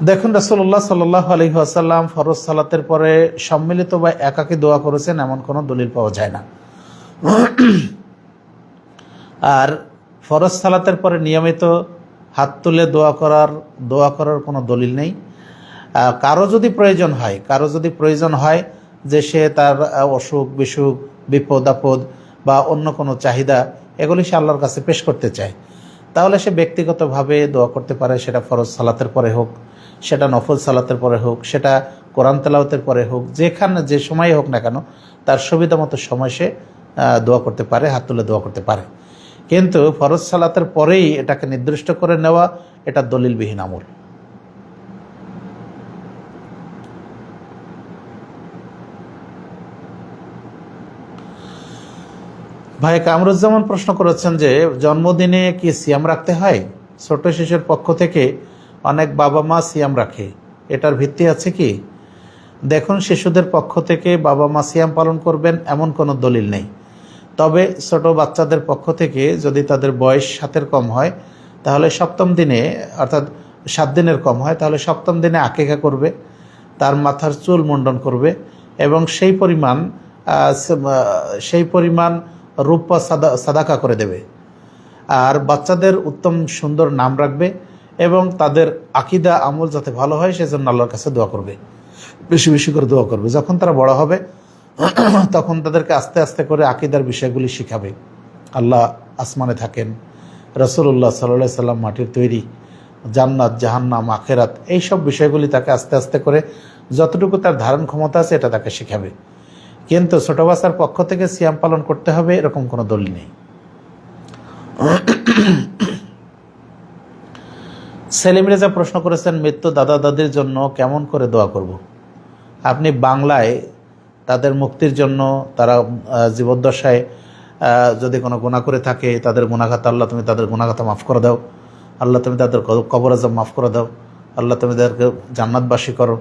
দেখুন, রাসূলুল্লাহ সাল্লাল্লাহু আলাইহি ওয়াসাল্লাম ফরজ সালাতের পরে সম্মিলিত বা একাকী দোয়া করেছেন এমন কোনো দলিল পাওয়া যায় না। আর ফরজ সালাতের পরে নিয়মিত হাত তুলে দোয়া করার কোনো দলিল নেই। কারো যদি প্রয়োজন হয় যে সে তার অসুখ বিসুখ, বিপদ আপদ বা অন্য কোনো চাহিদা, এগুলি সে আল্লাহর কাছে পেশ করতে চায়, তাহলে সে ব্যক্তিগতভাবে দোয়া করতে পারে। সেটা ফরজ সালাতের পরে হোক, সেটা নফল সালাতের পরে হোক, সেটা কোরআন তেলাওয়াতের পরে হোক, যে সময় হোক না কেন, তার সুবিধা মতো সময় সে দোয়া করতে পারে, হাত তুলে দোয়া করতে পারে। কিন্তু ফরজ সালাতের পরেই এটাকে নির্দিষ্ট করে নেওয়া, এটা দলিলবিহীন আমল। ভাই কামরুজ্জামান প্রশ্ন করেছেন যে জন্মদিনে কি সিয়াম রাখতে হয়? ছোট শিশুর পক্ষ থেকে অনেক বাবা মা সিয়াম রাখে, এটার ভিত্তি আছে কি? দেখুন, শিশুদের পক্ষ থেকে বাবা মা সিয়াম পালন করবেন এমন কোনো দলিল নেই। তবে ছোট বাচ্চাদের পক্ষ থেকে যদি তাদের বয়স 7-এর কম হয়, তাহলে 7ম দিনে, অর্থাৎ 7 দিনের কম হয়, তাহলে 7ম দিনে আকিকা করবে, তার মাথার চুল মুন্ডন করবে এবং সেই পরিমাণ রূপা সাদাকা করে দেবে। আর বাচ্চাদের উত্তম সুন্দর নাম রাখবে এবং তাদের আকীদা আমল যাতে ভালো হয় সেজন্য আল্লাহর কাছে দোয়া করবে, বেশি বেশি করে দোয়া করবে। যখন তারা বড় হবে তখন তাদেরকে আস্তে আস্তে করে আকীদার বিষয়গুলি শিখাবে। আল্লাহ আসমানে থাকেন, রাসূলুল্লাহ সাল্লাল্লাহু আলাইহি সাল্লাম মাটির তৈরি, জান্নাত জাহান্নাম আখিরাত, এইসব বিষয়গুলি তাকে আস্তে আস্তে করে যতটুকু তার ধারণ ক্ষমতা আছে এটা তাকে শেখাবে। কিন্তু ছোট বাচ্চার পক্ষ থেকে সিয়াম পালন করতে হবে এরকম কোনো দলিল নেই। সেলিম রেজা প্রশ্ন করেছেন, মৃত্যু দাদা দাদির জন্য কেমন করে দোয়া করব? আপনি বাংলায় তাদের মুক্তির জন্য তারা জীবদ্দশায় যদি কোনো গুনাহ করে থাকে তাদের গুনাহগাতা আল্লাহ তুমি তাদের গুনাহগাতা মাফ করে দাও, আল্লাহ তুমি তাদের কবর আযাব মাফ করে দাও, আল্লাহ তুমি তাদেরকে জান্নাতবাসী করো।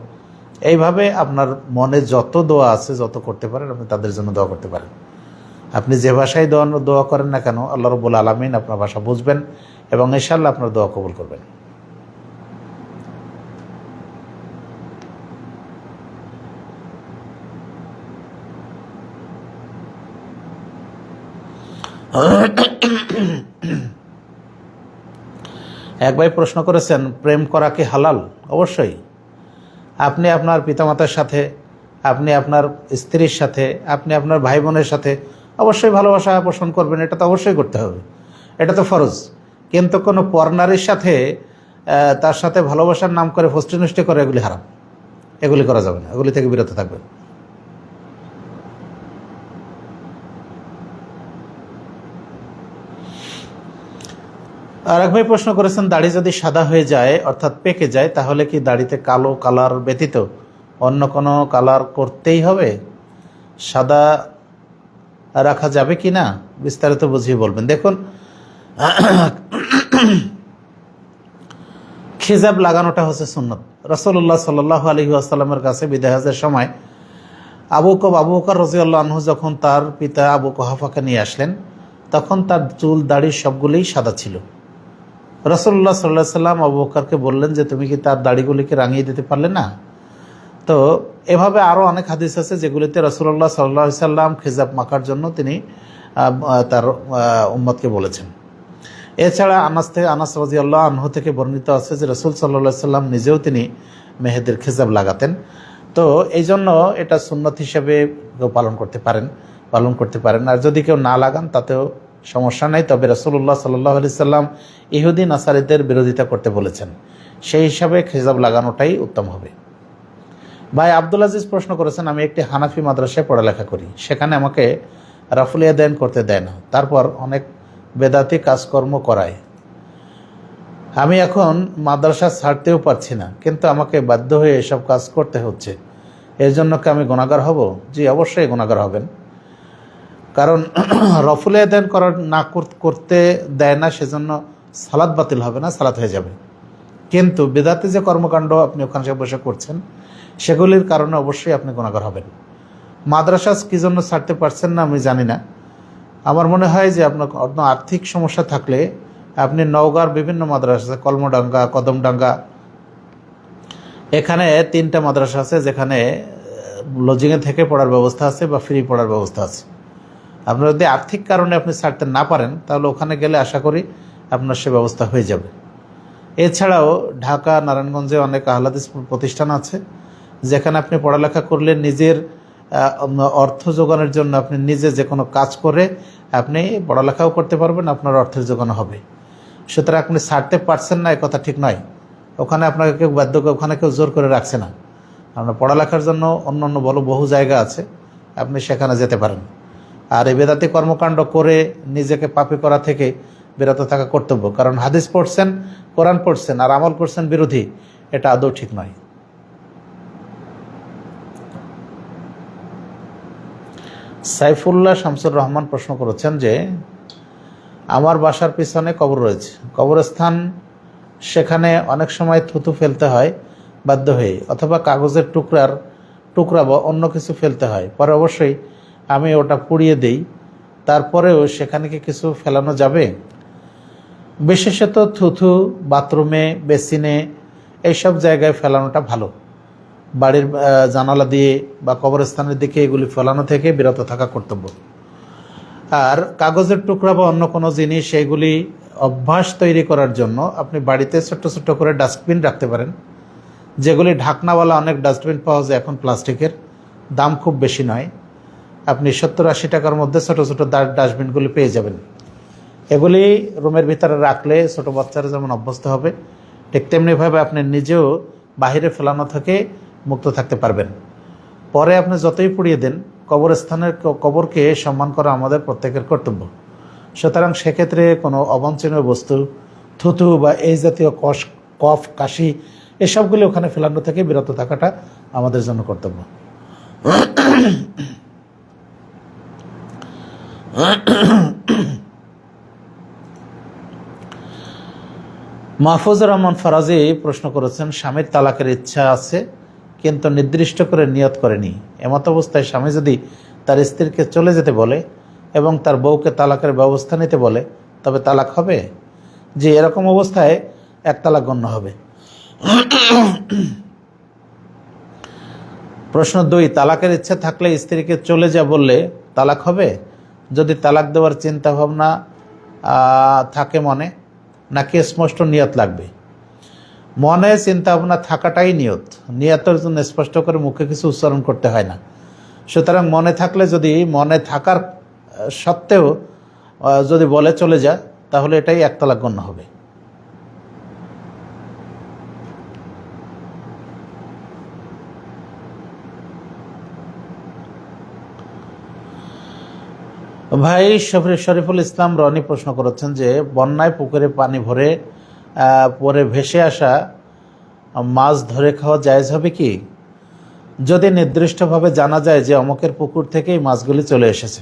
এইভাবে আপনার মনে যত দোয়া আছে, যত করতে পারেন আপনি তাদের জন্য দোয়া করতে পারেন। আপনি যে ভাষায় দোয়া করেন না কেন, আল্লাহ রাব্বুল আলামিন আপনার ভাষা বুঝবেন এবং ইনশাআল্লাহ আপনার দোয়া কবুল করবেন। এক ভাই প্রশ্ন করেছেন, প্রেম করা কি হালাল? অবশ্যই। আপনি আপনার পিতামাতার সাথে, আপনি আপনার স্ত্রীর সাথে, আপনি আপনার ভাই বোনের সাথে অবশ্যই ভালোবাসা পোষণ করবেন, এটা তো অবশ্যই করতে হবে, এটা তো ফরজ। কিন্তু কোনো পরনারীর সাথে তার সাথে ভালোবাসার নাম করে ফষ্টি নষ্টি করে এগুলি হারাম, এগুলি করা যাবে না, এগুলি থেকে বিরত থাকবেন। আর এক ভাই প্রশ্ন করেছেন, দাড়ি যদি সাদা হয়ে যায় অর্থাৎ পেকে যায় তাহলে কি দাড়িতে কালো কালার ব্যতীত অন্য কোনো কালার করতেই হবে? সাদা রাখা যাবে কি না বিস্তারিত বুঝিয়ে বলবেন। দেখুন, খিজাব লাগানোটা হচ্ছে সুন্নত। রাসূলুল্লাহ সাল্লাল্লাহু আলাইহি ওয়াসাল্লামের কাছে বিদায় হজের সময় আবু বকর রাদিয়াল্লাহু আনহু যখন তার পিতা আবু কুহাফাকে নিয়ে আসলেন, তখন তার চুল দাড়ি সবগুলোই সাদা ছিল। রাসূলুল্লাহ সাল্লাল্লাহু আলাইহি ওয়াসাল্লাম আবু বকরকে বললেন যে তুমি কি তার দাড়িগুলিকে রাঙিয়ে দিতে পারলে না? তো এভাবে আরও অনেক হাদিস আছে যেগুলিতে রাসূলুল্লাহ সাল্লাল্লাহু আলাইহি ওয়াসাল্লাম খিজাব মাখার জন্য তিনি তার উম্মতকে বলেছেন। এছাড়া আনাস রাদিয়াল্লাহু আনহু থেকে বর্ণিত আছে যে রাসূল সাল্লাল্লাহু আলাইহি ওয়াসাল্লাম নিজেও তিনি মেহেদির খিজাব লাগাতেন। তো এই জন্য এটা সুন্নত হিসেবে পালন করতে পারেন। আর যদি কেউ না লাগান তাতেও সমস্যা নাই, তবে রাসূলুল্লাহ সাল্লাল্লাহু আলাইহি ওয়াসাল্লাম ইহুদি নাসারিদের বিরোধিতা করতে বলেছেন, সেই হিসাবে খিজাব লাগানোটাই উত্তম হবে। ভাই আব্দুল আজিজ প্রশ্ন করেছেন, আমি একটি হানাফি মাদ্রাসায় পড়ালেখা করি, সেখানে আমাকে রাফুল ইয়াদাইন করতে দেয় না, তারপর অনেক বেদাতি কাজকর্ম করায়। আমি এখন মাদ্রাসা ছাড়তেও পারছি না, কিন্তু আমাকে বাধ্য হয়ে এসব কাজ করতে হচ্ছে, এর জন্য কি আমি গুনাহগার হব? জি, অবশ্যই গুনাহগার হবেন। কারণ রাফুল ইয়াদাইন করতে দেয় না, সেজন্য সালাত বাতিল হবে না, সালাত হয়ে যাবে। কিন্তু বেদাতি যে কর্মকাণ্ড আপনি ওখানে বসে করছেন সেগুলির কারণে অবশ্যই আপনি গুনাহগার হবেন। মাদ্রাসা কী জন্য ছাড়তে পারছেন না আমি জানি না। আমার মনে হয় যে আপনার অন্য আর্থিক সমস্যা থাকলে আপনি নওগাঁর বিভিন্ন মাদ্রাসা, কলমডাঙ্গা, কদমডাঙ্গা, এখানে 3টা মাদ্রাসা আছে যেখানে লজিংয়ে থেকে পড়ার ব্যবস্থা আছে বা ফ্রি পড়ার ব্যবস্থা আছে। আপনার যদি আর্থিক কারণে আপনি ছাড়তে না পারেন তাহলে ওখানে গেলে আশা করি আপনার সে ব্যবস্থা হয়ে যাবে। এছাড়াও ঢাকা, নারায়ণগঞ্জে অনেক আহলে হাদিস প্রতিষ্ঠান আছে যেখানে আপনি পড়ালেখা করলে নিজের অর্থ যোগানোর জন্য আপনি নিজে যে কোনো কাজ করে আপনি পড়ালেখাও করতে পারবেন, আপনার অর্থের যোগানো হবে। সুতরাং আপনি ছাড়তে পারছেন না, এ কথা ঠিক নয়। ওখানে আপনাকে কেউ বাধ্য করে, ওখানে কেউ জোর করে রাখছে না। আপনার পড়ালেখার জন্য অন্য বহু জায়গা আছে, আপনি সেখানে যেতে পারেন। আর এই বেদাতি কর্মকাণ্ড করে নিজেকে পাপী করা থেকে বিরত থাকা কর্তব্য। কারণ হাদিস পড়ছেন, কোরআন পড়ছেন আর আমল করছেন বিরোধী, এটা আদৌ ঠিক নয়। সাইফুল্লাহ শামসুর রহমান প্রশ্ন করেছেন যে আমার বাসার পিছনে কবর রয়েছে, কবরস্থান, সেখানে অনেক সময় থুতু ফেলতে হয় বাধ্য হয়ে, অথবা কাগজের টুকরা বা অন্য কিছু ফেলতে হয়, পরে অবশ্যই আমি ওটা পুড়িয়ে দেই, তারপরেও সেখানে কি কিছু ফেলানো যাবে? বিশেষত থুতু বাথরুমে, বেসিনে, এইসব জায়গায় ফেলানোটা ভালো। বাড়ির জানালা দিয়ে বা কবরস্থানের দিকে এগুলি ফেলানো থেকে বিরত থাকা কর্তব্য। আর কাগজের টুকরা বা অন্য কোনো জিনিস, এইগুলি অভ্যাস তৈরি করার জন্য আপনি বাড়িতে ছোট্ট ছোট্ট করে ডাস্টবিন রাখতে পারেন, যেগুলি ঢাকনাওয়ালা অনেক ডাস্টবিন পাওয়া যায় এখন প্লাস্টিকের, দাম খুব বেশি নয়, আপনি 70-80 টাকার মধ্যে ছোট ছোট ডাস্টবিনগুলি পেয়ে যাবেন। এগুলি রুমের ভিতরে রাখলে ছোট বাচ্চারা যেমন অভ্যস্ত হবে, ঠিক তেমনিভাবে আপনি নিজেও বাহিরে ফেলানো থেকে মুক্ত থাকতে পারবেন। পরে আপনি যতই পুড়িয়ে দেন, কবরকে সম্মান করা আমাদের প্রত্যেকের কর্তব্য। সুতরাং সেক্ষেত্রে কোনো অবাঞ্ছনীয় বস্তু, থুতু বা এই জাতীয় কফ, কাশি, এসবগুলি ওখানে ফেলানো থেকে বিরত থাকাটা আমাদের জন্য কর্তব্য। মাহফুজুর রহমান ফরাজি প্রশ্ন করেছেন, স্বামীর তালাকের ইচ্ছা আছে কিন্তু নির্দিষ্ট করে নিয়ত করেনি, এমত অবস্থায় স্বামী যদি তার স্ত্রীকে চলে যেতে বলে এবং তার বউকে তালাকের ব্যবস্থা নিতে বলে তবে তালাক হবে? যে এরকম অবস্থায় এক তালাক গণ্য হবে। প্রশ্ন 2, তালাকের ইচ্ছা থাকলে স্ত্রীকে চলে যা বললে তালাক হবে? যদি তালাক দেওয়ার চিন্তা ভাবনা থাকে মনে, নাকি স্পষ্ট নিয়ত লাগবে? মনে চিন্তা ভাবনা থাকাটাই নিয়তের জন্য স্পষ্ট করে মুখে কিছু উচ্চারণ করতে হয় না। সুতরাং মনে থাকলে, যদি মনে থাকার সত্ত্বেও যদি বলে চলে যা, তাহলে এটাই এক তালাক গণ্য হবে। ভাই শরীফুল ইসলাম রনি প্রশ্ন করেছেন যে বন্যায় পুকুরে পানি ভরে পরে ভেসে আসা মাছ ধরে খাওয়া জায়েজ হবে কি? যদি নির্দিষ্টভাবে জানা যায় যে অমুকের পুকুর থেকেই মাছগুলি চলে এসেছে,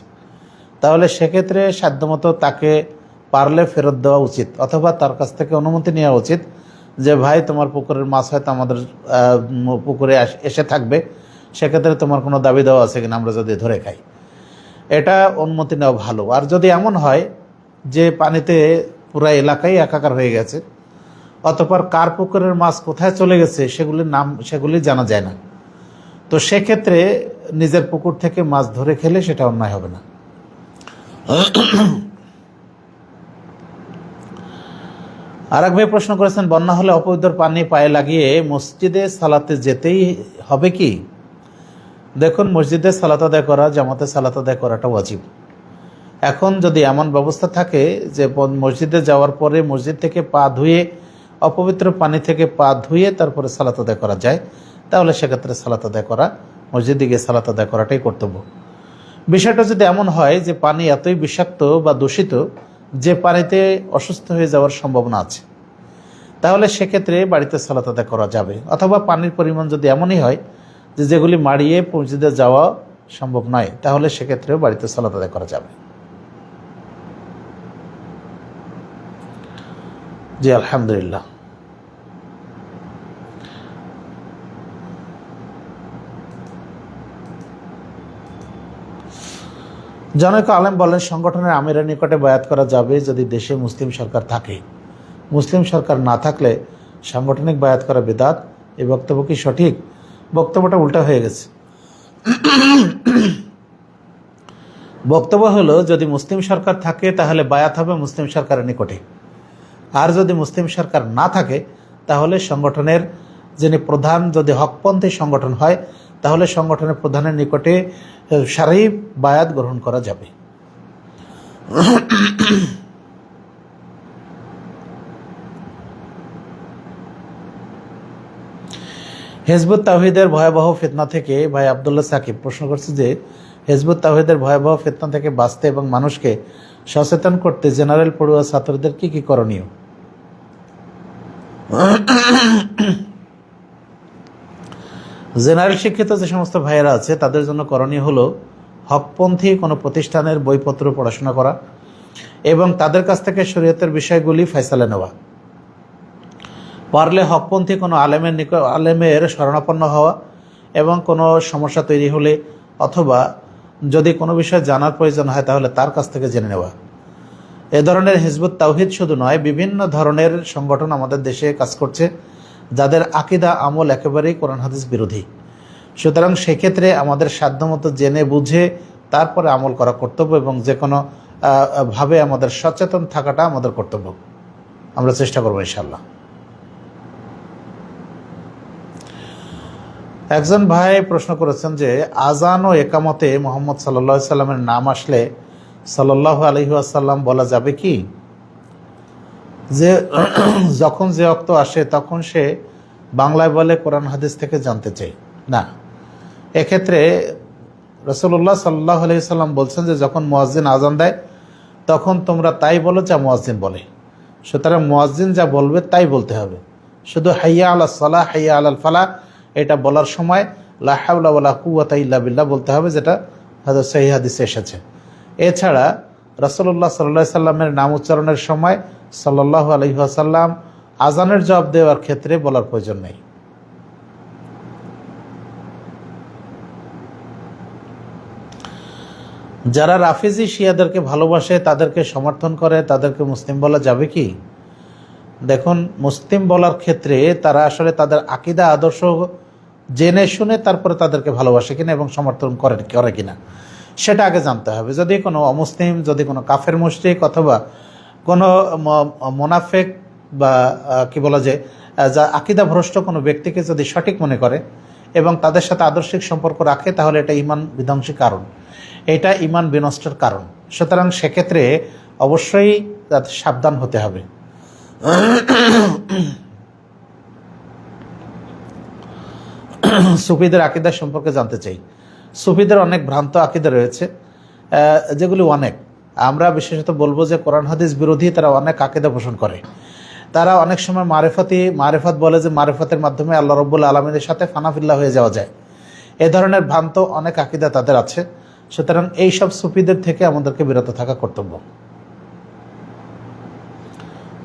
তাহলে সেক্ষেত্রে সাধ্যমতো তাকে পারলে ফেরত দেওয়া উচিত, অথবা তার কাছ থেকে অনুমতি নেওয়া উচিত যে ভাই তোমার পুকুরের মাছ হয়তো আমাদের পুকুরে এসে থাকবে, সেক্ষেত্রে তোমার কোনো দাবি দেওয়া আছে কিনা আমরা যদি ধরে খাই, এটা অনুমতি নেওয়া ভালো। আর যদি এমন হয় যে পানিতে পুরো এলাকায় একাকার হয়ে গেছে, অতঃপর কার পুকুরের মাছ কোথায় চলে গেছে সেগুলি জানা যায় না, তো সেক্ষেত্রে নিজের পুকুর থেকে মাছ ধরে খেলে সেটা অন্যায় হবে না। আর এক ভাই প্রশ্ন করেছেন, বন্যা হলে অপবিত্র পানি পায়ে লাগিয়ে মসজিদে সালাতে যেতেই হবে কি? দেখুন, মসজিদে সালাত আদায় করা, জামাতে সালাত আদায় করাটা ওয়াজিব। এখন যদি এমন ব্যবস্থা থাকে যে মসজিদে যাওয়ার পরে মসজিদ থেকে পা ধুয়ে, অপবিত্র পানি থেকে পা ধুয়ে তারপরে সালাত আদায় করা যায়, তাহলে সেক্ষেত্রে সালাত আদায় করা, মসজিদে গিয়ে সালাত আদায় করাটাই কর্তব্য। বিষয়টা যদি এমন হয় যে পানি এতই বিষাক্ত বা দূষিত যে পানিতে অসুস্থ হয়ে যাওয়ার সম্ভাবনা আছে, তাহলে সেক্ষেত্রে বাড়িতে সালাত আদায় করা যাবে। অথবা পানির পরিমাণ যদি এমনই হয় যে যেগুলি মাড়িয়ে মসজিদে যাওয়া সম্ভব নয়, তাহলে সেক্ষেত্রেও বাড়িতে সালাত আদায় করা যাবে। জি আলহামদুলিল্লাহ। জনৈক আলেম বলেন, সংগঠনের আমিরের নিকটে বায়াত করা যাবে যদি দেশে মুসলিম সরকার থাকে। মুসলিম সরকার না থাকলে সাংগঠনিক বায়াত করা বিদআত। এই বক্তব্য কি সঠিক? বক্তব্যটা উল্টা হয়ে গেছে। বক্তব্য হলো, যদি মুসলিম সরকার থাকে তাহলে বায়াত হবে মুসলিম সরকারের নিকটে, আর যদি মুসলিম সরকার না থাকে তাহলে সংগঠনের যিনি প্রধান, যদি হকপন্থী সংগঠন হয় তাহলে সংগঠনের প্রধানের নিকটে সারাই বায়াত গ্রহণ করা যাবে। হিজবুত তাওহীদের ভয়াবহ ফিতনা থেকে ভাই আব্দুল্লাহ সাকিব প্রশ্ন করছে যে হিজবুত তাওহীদের ভয়াবহ ফিতনা থেকে বাঁচতে এবং মানুষকে সচেতন করতে জেনারেল পড়ুয়া ছাত্রদের কি কি করণীয়? জেনারেল শিক্ষিত যে সমস্ত ভাইয়েরা আছে তাদের জন্য করণীয় হলো হকপন্থী কোনো প্রতিষ্ঠানের বইপত্র পড়াশোনা করা এবং তাদের কাছ থেকে শরীয়তের বিষয়গুলি ফয়সালা নেওয়া। পারলে হকপন্থী কোনো আলেমের শরণাপন্ন হওয়া এবং কোনো সমস্যা তৈরি হলে অথবা যদি কোনো বিষয় জানার প্রয়োজন হয় তাহলে তার কাছ থেকে জেনে নেওয়া। এ ধরনের হিজবুত তাওহীদ শুধু নয়, বিভিন্ন ধরনের সংগঠন আমাদের দেশে কাজ করছে যাদের আকীদা আমল একেবারেই কোরআন হাদিস বিরোধী। সুতরাং সেক্ষেত্রে আমাদের সাধ্যমতো জেনে বুঝে তারপরে আমল করা কর্তব্য এবং যে কোনো ভাবে আমাদের সচেতন থাকাটা আমাদের কর্তব্য। আমরা চেষ্টা করবো ইনশাআল্লাহ। একজন ভাই প্রশ্ন করেছেন যে আজান ও একামতে মুহাম্মদ সাল্লাল্লাহু আলাইহি সাল্লামের নাম আসলে সাল্লাল্লাহু আলাইহি ওয়াসাল্লাম বলা যাবে কি? যে যখন যে ওয়াক্ত আসে তখন সে বাংলায় বলে কোরআন হাদিস থেকে জানতে চাই না। এক্ষেত্রে রাসূলুল্লাহ সাল্লাল্লাহু আলাইহি সাল্লাম বলছেন যে যখন মুয়াজ্জিন আজান দেয় তখন তোমরা তাই বলো যা মুয়াজ্জিন বলে। সুতরাং মুয়াজ্জিন যা বলবে তাই বলতে হবে, শুধু হাইয়া আলা সালাহ হাইয়া আলাল ফালাহ এটা বলার সময় লা হাওলা ওয়ালা কুওয়াতা ইল্লা বিল্লাহ বলতে হবে, যেটা সহিহ হাদিসে এসেছে। এছাড়া রাসূলুল্লাহ সাল্লাল্লাহু আলাইহি সাল্লামের নাম উচ্চারণের সময় সাল্লাল্লাহু আলাইহি ওয়াসাল্লাম আজানের জবাব দেওয়ার ক্ষেত্রে বলার প্রয়োজন নেই। যারা রাফিজি শিয়াদেরকে ভালোবাসে, তাদেরকে সমর্থন করে, তাদেরকে মুসলিম বলা যাবে কি? দেখুন, মুসলিম বলার ক্ষেত্রে তারা আসলে তাদের আকীদা আদর্শ জেনে শুনে তারপরে তাদেরকে ভালোবাসে কিনা এবং সমর্থন করে কিনা সেটা আগে জানতে হবে। যদি কোনো অমুসলিম, যদি কোনো কাফের মুশরিক অথবা কোনো মোনাফেক বা কি বলা যায় যা আকীদা ভ্রষ্ট কোনো ব্যক্তিকে যদি সঠিক মনে করে এবং তাদের সাথে আদর্শিক সম্পর্ক রাখে, তাহলে এটা ঈমান বিধ্বংসী কারণ, এটা ঈমান বিনষ্টের কারণ। সুতরাং সেক্ষেত্রে অবশ্যই সাবধান হতে হবে। সুফিদের আকীদা সম্পর্কে জানতে চাই। সুফিদের অনেক ভ্রান্ত আকীদা রয়েছে, যেগুলি অনেক, আমরা বিশেষত বলবো যে কোরআন হাদিস বিরোধী তারা অনেক আকীদা পোষণ করে। তারা অনেক সময় মারেফত বলে যে মারেফতের মাধ্যমে আল্লাহ রব্বুল আলমিনের সাথে ফানাফিল্লাহ হয়ে যাওয়া যায়। এ ধরনের ভ্রান্ত অনেক আকীদা তাদের আছে। সুতরাং এইসব সুফিদের থেকে আমাদেরকে বিরত থাকা কর্তব্য।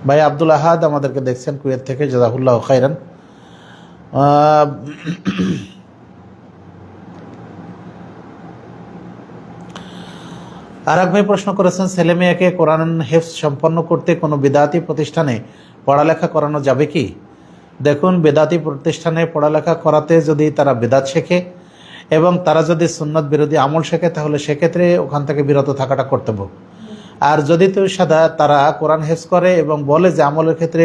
ভাই আব্দুল আহাদ আমাদেরকে দেখছেন কুয়েত থেকে, জাযাকুল্লাহ খাইরান। আর এক ভাই প্রশ্ন করেছেন, ছেলে মেয়েকে কোরআন হেফজ সম্পন্ন করতে কোনো বিদাতি প্রতিষ্ঠানে পড়ালেখা করানো যাবে কি? দেখুন, বেদাতি প্রতিষ্ঠানে পড়ালেখা করাতে যদি তারা বেদাত শেখে এবং তারা যদি সুন্নত বিরোধী আমল শেখে, তাহলে সেক্ষেত্রে ওখান থেকে বিরত থাকাটা কর্তব্য। আর যদি তারা কোরআন হেফজ করে এবং বলে যে আমলের ক্ষেত্রে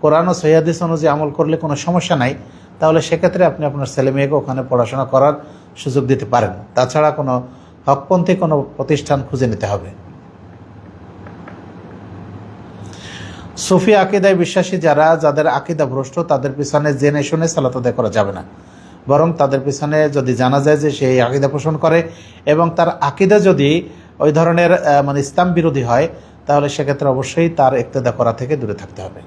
কোরআন ও সহিহ হাদিস অনুযায়ী আমল করলে কোনো সমস্যা নাই, তাহলে সেক্ষেত্রে আপনি আপনার ছেলে মেয়েকে ওখানে পড়াশোনা করার সুযোগ দিতে পারেন। তাছাড়া কোনো হকপন্থী কোনো প্রতিষ্ঠান খুঁজে নিতে হবে। সুফি আকীদায় বিশ্বাসী যাদের আকীদা ভ্রষ্ট, তাদের পিছনে জেনে শুনে সালাত আদায় করা যাবে না, বরং তাদের পিছনে যদি জানা যায় যে সেই আকীদা পোষণ করে এবং তার আকীদা যদি ওই ধরনের ইসলাম বিরোধী হয়, তাহলে সেক্ষেত্রে অবশ্যই তার ইক্তেদা করা থেকে দূরে থাকতে হবে।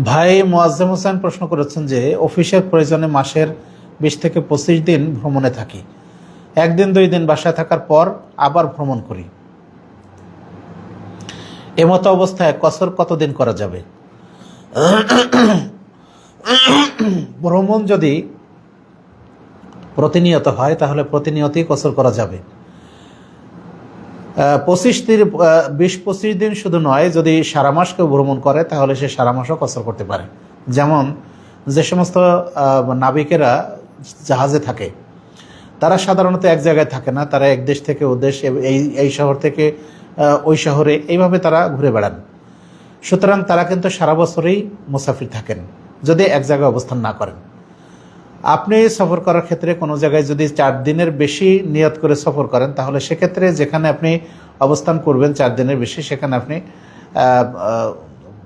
ভাই মোয়াজ্জেম হোসেন প্রশ্ন করেছেন যে অফিসের প্রয়োজনে মাসের 20 থেকে 25 দিন ভ্রমণে থাকি, একদিন 2 দিন বাসায় থাকার পর আবার ভ্রমণ করি, এমতো অবস্থায় কসর কতদিন করা যাবে? ভ্রমণ যদি প্রতিনিয়ত হয় তাহলে প্রতিনিয়তই কসর করা যাবে। 20-25 দিন শুধু নয়, যদি সারা মাস কেউ ভ্রমণ করে তাহলে সে সারা মাসও কসর করতে পারে। যেমন যে সমস্ত নাবিকেরা জাহাজে থাকে, তারা সাধারণত এক জায়গায় থাকে না, তারা এক দেশ থেকে ও দেশ, এই শহর থেকে ওই শহরে, এইভাবে তারা ঘুরে বেড়ান। সুতরাং তারা কিন্তু সারা বছরই মুসাফির থাকেন যদি এক জায়গায় অবস্থান না করেন। আপনি সফর করার ক্ষেত্রে কোনো জায়গায় যদি 4 দিনের বেশি নিয়ত করে সফর করেন, তাহলে সেক্ষেত্রে যেখানে আপনি অবস্থান করবেন 4 দিনের বেশি, সেখানে আপনি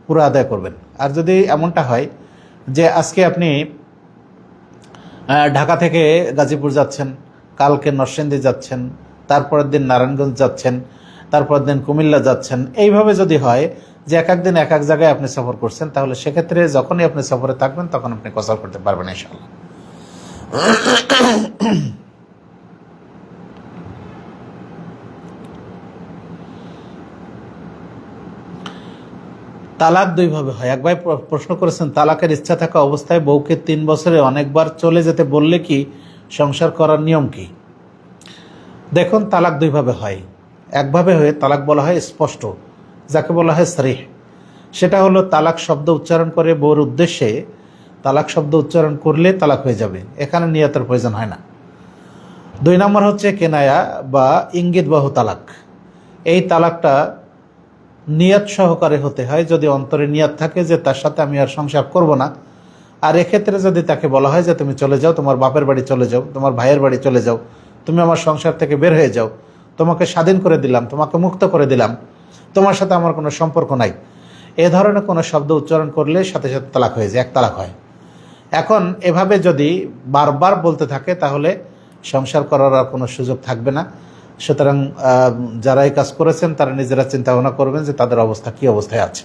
পুরো আদায় করবেন। আর যদি এমনটা হয় যে আজকে আপনি ঢাকা থেকে গাজীপুর যাচ্ছেন, কালকে নরসিংদী যাচ্ছেন, তারপরের দিন নারায়ণগঞ্জ যাচ্ছেন, তারপরের দিন কুমিল্লা যাচ্ছেন, এইভাবে যদি হয় যে এক এক দিন এক এক জায়গায় আপনি সফর করছেন, তাহলে সেক্ষেত্রে যখনই আপনি সফরে থাকবেন তখন আপনি কসর করতে পারবেন ইনশাআল্লাহ। তালাক 2 ভাবে হয়। এক ভাই প্রশ্ন করেছেন, তালাকের ইচ্ছা থাকা অবস্থায় বউকে 3 বছরে অনেকবার চলে যেতে বললে কি সংসার করার নিয়ম কি? দেখুন, তালাক 2 ভাবে হয়। একভাবে হয়ে তালাক বলা হয় স্পষ্ট, যাকে বলা হয় সরিহ। সেটা হলো তালাক শব্দ উচ্চারণ করে বউর উদ্দেশ্যে তালাক শব্দ উচ্চারণ করলে তালাক হয়ে যাবে, এখানে নিয়তের প্রয়োজন হয় না। 2 নম্বর হচ্ছে কেনায়া বা ইঙ্গিত বাহু তালাক। এই তালাকটা নিয়ত সহকারে হতে হয়। যদি অন্তরে নিয়ত থাকে যে তার সাথে আমি আর সংসার করব না, আর এক্ষেত্রে যদি তাকে বলা হয় যে তুমি চলে যাও, তোমার বাপের বাড়ি চলে যাও, তোমার ভাইয়ের বাড়ি চলে যাও, তুমি আমার সংসার থেকে বের হয়ে যাও, তোমাকে স্বাধীন করে দিলাম, তোমাকে মুক্ত করে দিলাম, তোমার সাথে আমার কোনো সম্পর্ক নাই, এ ধরনের কোনো শব্দ উচ্চারণ করলে সাথে সাথে তালাক হয়ে যায়, এক তালাক হয়। এখন এভাবে যদি বারবার বলতে থাকে তাহলে সংসার করার আর কোনো সুযোগ থাকবে না। সুতরাং যারা এই কাজ করেছেন তারা নিজেরা চিন্তা ভাবনা করবেন যে তাদের অবস্থা কি অবস্থায় আছে।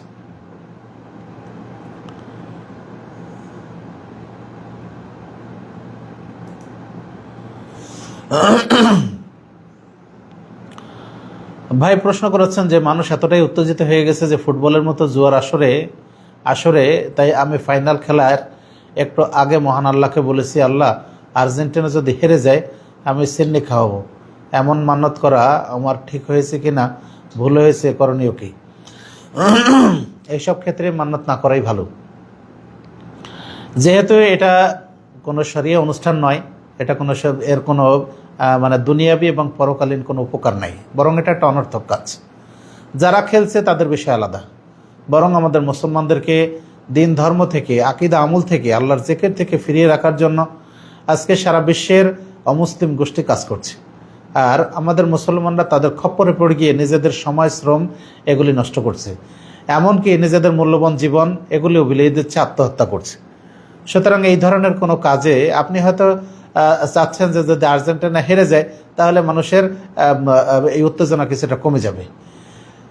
ভাই প্রশ্ন করেছেন যে মানুষ এতটাই উত্তেজিত হয়ে গেছে যে ফুটবলের মতো জুয়ার আসরে তাই আমি ফাইনাল খেলার একটু আগে মহান আল্লাহকে বলেছি, আল্লাহ আর্জেন্টিনা যদি হেরে যায় আমি সিন্নি খাওয়াবো। এমন মান্যত করা আমার ঠিক হয়েছে কিনা, ভুল হয়েছে, করণীয় কি? এইসব ক্ষেত্রে মান্যত না করাই ভালো। যেহেতু এটা কোনো শরিয়া অনুষ্ঠান নয়, এটা কোনো এর কোনো মানে দুনিয়াবি এবং পরকালীন কোনো উপকার নাই, বরং এটা একটা অনর্থক কাজ। যারা খেলছে তাদের বিষয় আলাদা, বরং আমাদের মুসলমানদেরকে দিন ধর্ম থেকে, আকীদা আমল থেকে, আল্লাহর জিকির থেকে ফিরিয়ে রাখার জন্য আজকে সারা বিশ্বের অমুসলিম গোষ্ঠী কাজ করছে। আর আমাদের মুসলমানরা তাদের খপ্পরে পড়ে গিয়ে নিজেদের সময়, শ্রম এগুলি নষ্ট করছে, এমনকি নিজেদের মূল্যবান জীবন এগুলিও বিলিয়ে দিচ্ছে, আত্মহত্যা করছে। সুতরাং এই ধরনের কোনো কাজে আপনি হয়তো চাচ্ছেন যে যদি আর্জেন্টিনা হেরে যায় তাহলে মানুষের এই উত্তেজনা কিছুটা কমে যাবে,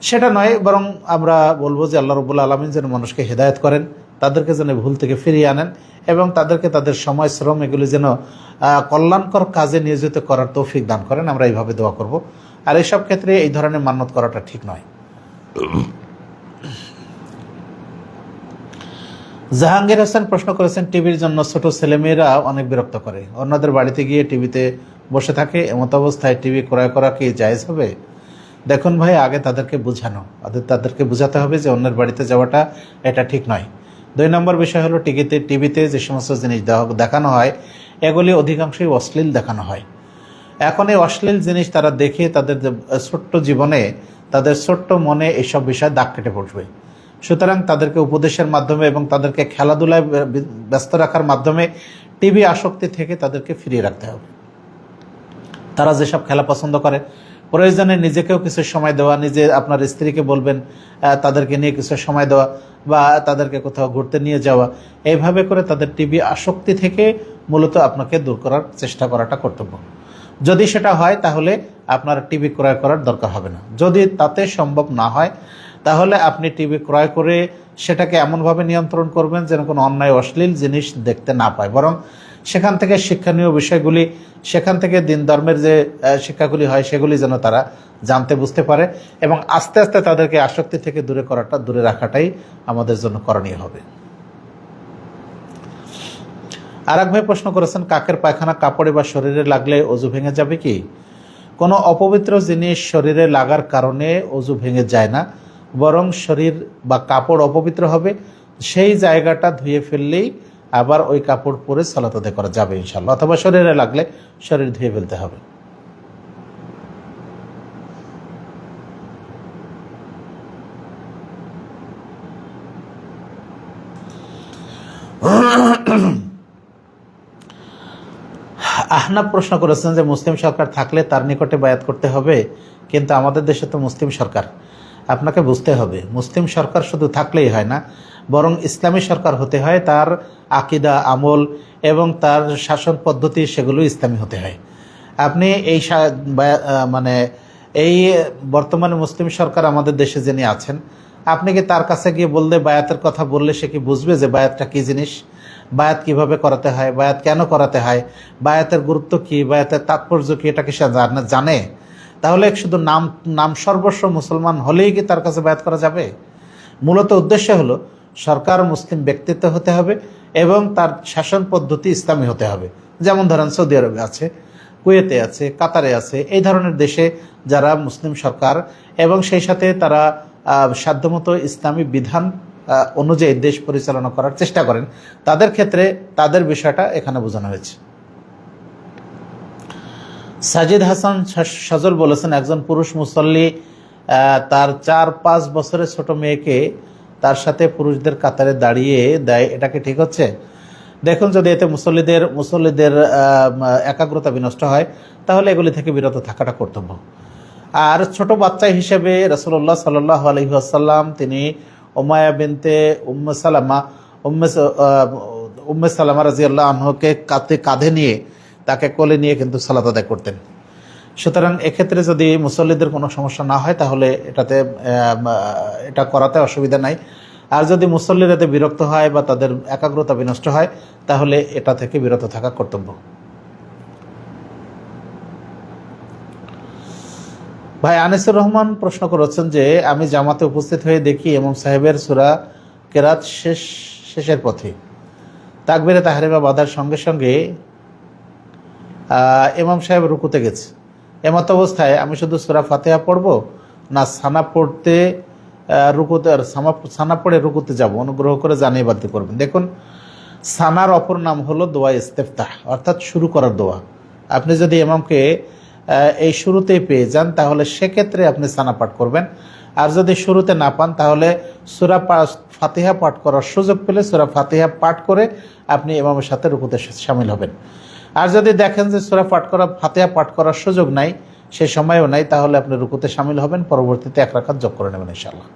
সেটা নয়। বরং আমরা বলবো যে আল্লাহ রাব্বুল আলামিন যেন মানুষকে হেদায়েত করেন, তাদেরকে যেন ভুল থেকে ফিরিয়ে আনেন এবং তাদেরকে তাদের সময়, শ্রম এগুলি যেন কল্যাণকর কাজে নিয়োজিত করার তৌফিক দান করেন। আমরা এইভাবে দোয়া করব। আর এইসব ক্ষেত্রে এই ধরনের মান্যত করাটা ঠিক নয়। জাহাঙ্গীর হোসেন প্রশ্ন করেছেন, টিভির জন্য ছোট ছেলেমেয়েরা অনেক বিরক্ত করে, অন্যদের বাড়িতে গিয়ে টিভিতে বসে থাকে, এমত অবস্থায় টিভি ক্রয় করা কি জায়েজ হবে? দেখুন ভাই, আগে তাদেরকে বোঝাতে হবে যে অন্যের বাড়িতে যাওয়াটা এটা ঠিক নয়। 2 নম্বর বিষয় হলো টিভিতে যে সমস্ত জিনিস দেখানো হয় এগুলি অধিকাংশই অশ্লীল দেখানো হয়। এখন এই অশ্লীল জিনিস তারা দেখে তাদের ছোট্ট জীবনে, তাদের ছোট্ট মনে এইসব বিষয়ে দাগ কেটে পড়বে। সুতরাং তাদেরকে উপদেশের মাধ্যমে এবং তাদেরকে খেলাধুলায় ব্যস্ত রাখার মাধ্যমে টিভি আসক্তি থেকে তাদেরকে ফিরিয়ে রাখতে হবে। তারা যেসব খেলা পছন্দ করে প্রয়োজনে নিজেকেও কিছু সময় দেওয়া, নিজে আপনার স্ত্রীকে বলবেন তাদেরকে নিয়ে কিছু সময় দেওয়া বা তাদেরকে কোথাও ঘুরতে নিয়ে যাওয়া, এইভাবে করে তাদের টিভি আসক্তি থেকে মূলত আপনাকে দূর করার চেষ্টা করাটা কর্তব্য। যদি সেটা হয় তাহলে আপনার টিভি ক্রয় করার দরকার হবে না। যদি তাতে সম্ভব না হয় তাহলে আপনি টিভি ক্রয় করে সেটাকে এমনভাবে নিয়ন্ত্রণ করবেন যেন কোনো অন্যায় অশ্লীল জিনিস দেখতে না পায়, বরং সেখান থেকে শিক্ষণীয় বিষয়গুলি, সেখান থেকে দিন ধর্মের যে শিক্ষাগুলি হয় সেগুলি যেন তারা জানতে বুঝতে পারে এবং আস্তে আস্তে তাদেরকে আসক্তি থেকে দূরে রাখাটাই আমাদের জন্য করণীয় হবে। আর এক ভাই প্রশ্ন করেছেন, কাকের পায়খানা কাপড়ে বা শরীরে লাগলে অজু ভেঙে যাবে কি? কোনো অপবিত্র জিনিস শরীরে লাগার কারণে অজু ভেঙে যায় না, বরং শরীর বা কাপড় অপবিত্র হবে, সেই জায়গাটা ধুয়ে ফেললেই আবার ওই কাপড় পরে সালাত আদায় করা যাবে ইনশাআল্লাহ। অথবা শরীরে লাগলে শরীর ধুয়ে ফেলতে হবে। আহনাব প্রশ্ন করেছেন যে মুসলিম সরকার থাকলে তার নিকটে বায়াত করতে হবে, কিন্তু আমাদের দেশে তো মুসলিম সরকার। আপনাকে বুঝতে হবে, মুসলিম সরকার শুধু থাকলেই হয় না, বরং ইসলামী সরকার হতে হয়। তার আকীদা, আমল এবং তার শাসন পদ্ধতি সেগুলো ইসলামী হতে হয়। আপনি এই বর্তমানে মুসলিম সরকার আমাদের দেশে যিনি আছেন, আপনি কি তার কাছে গিয়ে বললে, বায়াতের কথা বললে সে কি বুঝবে যে বায়াতটা কী জিনিস, বায়াত কিভাবে করাতে হয়, বায়াত কেন করাতে হয়, বায়াতের গুরুত্ব কি, বায়াতের তাৎপর্য কি, এটা কি সে জানে? তাহলে শুধু নাম সর্বস্ব মুসলমান হলেই কি তার কাছে বায়াত করা যাবে? মূলত উদ্দেশ্য হলো সরকার মুসলিম ব্যক্তিত্ব হতে হবে এবং তার শাসন পদ্ধতি ইসলামী হতে হবে। যেমন ধরেন সৌদি আরবে আছে, কুয়েতে আছে, কাতারে আছে, এই ধরনের দেশে যারা মুসলিম সরকার এবং সেই সাথে তারা সাধ্যমতো ইসলামী বিধান অনুযায়ী দেশ পরিচালনা করার চেষ্টা করেন, তাদের ক্ষেত্রে তাদের বিষয়টা এখানে বোঝানো হয়েছে। সাজিদ হাসান সজল বলেছেন, একজন পুরুষ মুসল্লি তার 4-5 বছরের ছোট মেয়েকে তার সাথে পুরুষদের কাতারে দাঁড়িয়ে দেয়, এটা কি ঠিক হচ্ছে? দেখুন, যদি এতে মুসল্লিদের একাগ্রতা বিনষ্ট হয় তাহলে এগুলি থেকে বিরত থাকাটা কর্তব্য। আর ছোট বাচ্চা হিসেবে রাসূলুল্লাহ সাল্লাল্লাহু আলাইহি ওয়াসাল্লাম তিনি উমাইয়া বিনতে উম্মে সালামা রাদিয়াল্লাহু আনহাকে কাঁধে নিয়ে তাকে কোলে নিয়ে কিন্তু সালাত আদায় করতেন। সুতরাং এক্ষেত্রে যদি মুসল্লিদের কোনো সমস্যা না হয় তাহলে এটা করাতে অসুবিধা নাই। আর যদি মুসল্লিরা এতে বিরক্ত হয় বা তাদের একাগ্রতা বিনষ্ট হয় তাহলে এটা থেকে বিরত থাকা কর্তব্য। ভাই আনিসুর রহমান প্রশ্ন করেছেন যে আমি জামাতে উপস্থিত হয়ে দেখি ইমাম সাহেবের সূরা কেরাত শেষের পথে তাকবীরে তাহরিমা বাঁধার সঙ্গে সঙ্গে ইমাম সাহেব রুকুতে গেছে। এমত অবস্থায় আমি শুধু সূরা ফাতিহা পড়ব না সানা পড়তে রুকুতে আর সানা পড়ে রুকুতে যাব? অনুগ্রহ করে জানিয়ে বাধ্য করবেন। দেখুন, সানার অপর নাম হলো দোয়া ইস্তেফতাহ, অর্থাৎ শুরু করার দোয়া। আপনি যদি ইমামকে এই শুরুতেই পেয়ে যান তাহলে সেক্ষেত্রে আপনি সানা পাঠ করবেন। আর যদি শুরুতে না পান তাহলে সূরা ফাতিহা পাঠ করার সুযোগ পেলে সূরা ফাতিহা পাঠ করে আপনি ইমামের সাথে রুকুতে শামিল হবেন। আর যদি দেখেন যে সূরা ফাতিহা পাঠ করার সুযোগ নাই, সে সময়ও নাই, তাহলে আপনি রুকুতে শামিল হবেন, পরবর্তীতে 1 রাকাত যোগ করে নেবেন ইনশাআল্লাহ।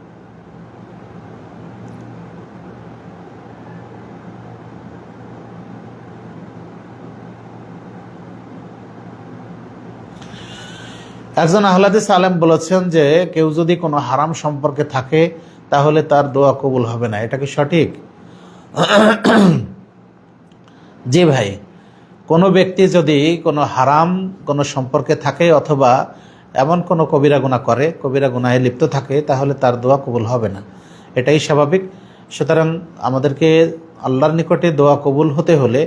একজন আহলাদিস আলেম বলেছেন যে কেউ যদি কোনো হারাম সম্পর্কে থাকে তাহলে তার দোয়া কবুল হবে না, এটা কি সঠিক? জি ভাই, কোনো ব্যক্তি যদি কোনো হারাম কোনো সম্পর্কে থাকে অথবা এমন কোনো কবিরা গুনাহ করে, কবিরা গুনাহে লিপ্ত থাকে, তাহলে তার দোয়া কবুল হবে না, এটাই স্বাভাবিক। সুতরাং আমাদেরকে আল্লাহর নিকটে দোয়া কবুল হতে হলে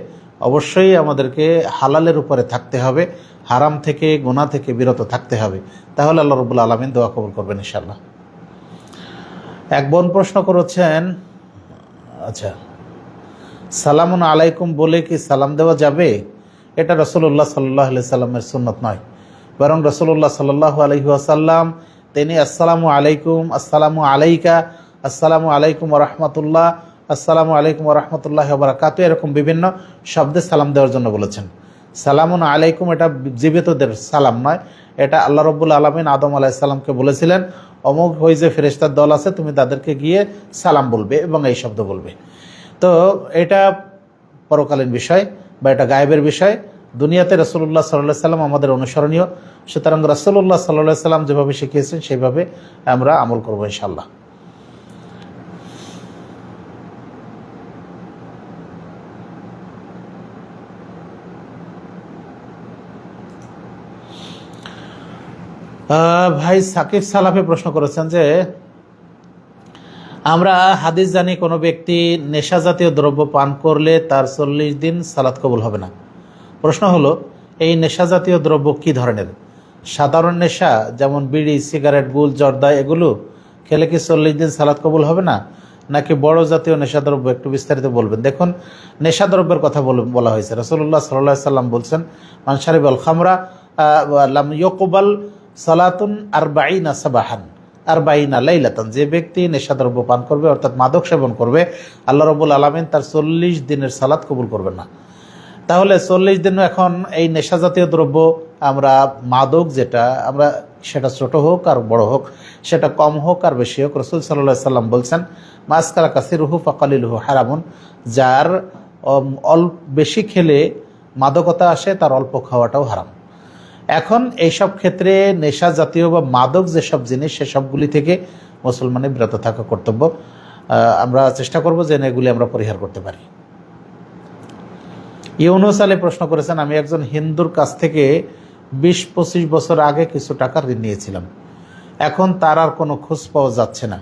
অবশ্যই আমাদেরকে হালালের উপরে থাকতে হবে, হারাম থেকে গুনাহ থেকে বিরত থাকতে হবে, তাহলে আল্লাহ রাব্বুল আলামিন দোয়া কবুল করবেন ইনশাআল্লাহ। এক বোন প্রশ্ন করেছেন, আচ্ছা, সালামুন আলাইকুম বলে কি সালাম দেওয়া যাবে? এটা রাসূলুল্লাহ সাল্লাল্লাহু আলাইহি সাল্লামের সুন্নত নয়, বরং রাসূলুল্লাহ সাল্লাল্লাহু আলাইহি ওয়াসাল্লাম তিনি আসসালামু আলাইকুম, আসসালামু আলাইকা, আসসালামু আলাইকুম ওয়া রাহমাতুল্লাহ, আসসালামু আলাইকুম ওয়া রাহমাতুল্লাহি ওয়া বারাকাতুহু এরকম বিভিন্ন শব্দে সালাম দেওয়ার জন্য বলেছেন। সালামুন আলাইকুম এটা জীবিতদের সালাম নয়, এটা আল্লাহ রাব্বুল আলামিন আদম আলাইহিস সালামকে বলেছিলেন অমুক ওই যে ফেরেশতার দল আছে তুমি তাদেরকে গিয়ে সালাম বলবে এবং এই শব্দ বলবে। তো এটা পরকালীন বিষয় বা এটা গায়েবের বিষয়। দুনিয়াতে রাসূলুল্লাহ সাল্লাল্লাহু আলাইহি সাল্লাম আমাদের অনুসরণীয়, সুতরাং রাসূলুল্লাহ সাল্লাল্লাহু আলাইহি সাল্লাম যেভাবে শিখিয়েছেন সেইভাবে আমরা আমল করবো ইনশাআল্লাহ। ভাই সাকিব সালাফি প্রশ্ন করেছেন যে আমরা হাদিস জানি কোনো ব্যক্তি নেশা জাতীয় দ্রব্য পান করলে তার 40 দিন সালাত কবুল হবে না। প্রশ্ন হলো, এই নেশা জাতীয় দ্রব্য কি ধরনের? সাধারণ নেশা যেমন বিড়ি, সিগারেট, গুল, জর্দা এগুলো খেলে কি 40 দিন সালাত কবুল হবে না, নাকি বড় জাতীয় নেশাদ্রব্য? একটু বিস্তারিত বলবেন। দেখুন, নেশাদ্রব্যের কথা বলা হয়েছে। রাসূলুল্লাহ সাল্লাল্লাহু আলাইহি সাল্লাম বলছেন, মান শারিবাল খামরা লাম ইয়াকবাল সালাতুন 40 সাবাহান 40 লাইলাতান, যে ব্যক্তি নেশাদ্রব্য পান করবে অর্থাৎ মাদক সেবন করবে, আল্লাহ রাব্বুল আলামিন তার 40 দিনের সালাত কবুল করবেন না। তাহলে 40 দিন এখন এই নেশা জাতীয় দ্রব্য আমরা মাদক যেটা আমরা সেটা ছোট হোক আর বড় হোক, সেটা কম হোক আর বেশি হোক, রাসূল সাল্লাল্লাহু আলাইহি সাল্লাম বলছেন মাসকারা কাসিরুহু ফাকালিলুহু হারামুন, যার বেশি খেলে মাদকতা আসে তার অল্প খাওয়াটাও হারাম। এখন এইসব ক্ষেত্রে নেশা জাতীয় বা মাদক যেসব জিনিস সেসবগুলি থেকে মুসলমানের বিরত থাকা কর্তব্য। আমরা চেষ্টা করব যে এগুলি আমরা পরিহার করতে পারি। ইউনুস আলী প্রশ্ন করেছেন, আমি একজন হিন্দুর কাছ থেকে 20-25 বছর আগে কিছু টাকা ঋণ নিয়েছিলাম, এখন তার আর কোনো খোঁজ পাওয়া যাচ্ছে না।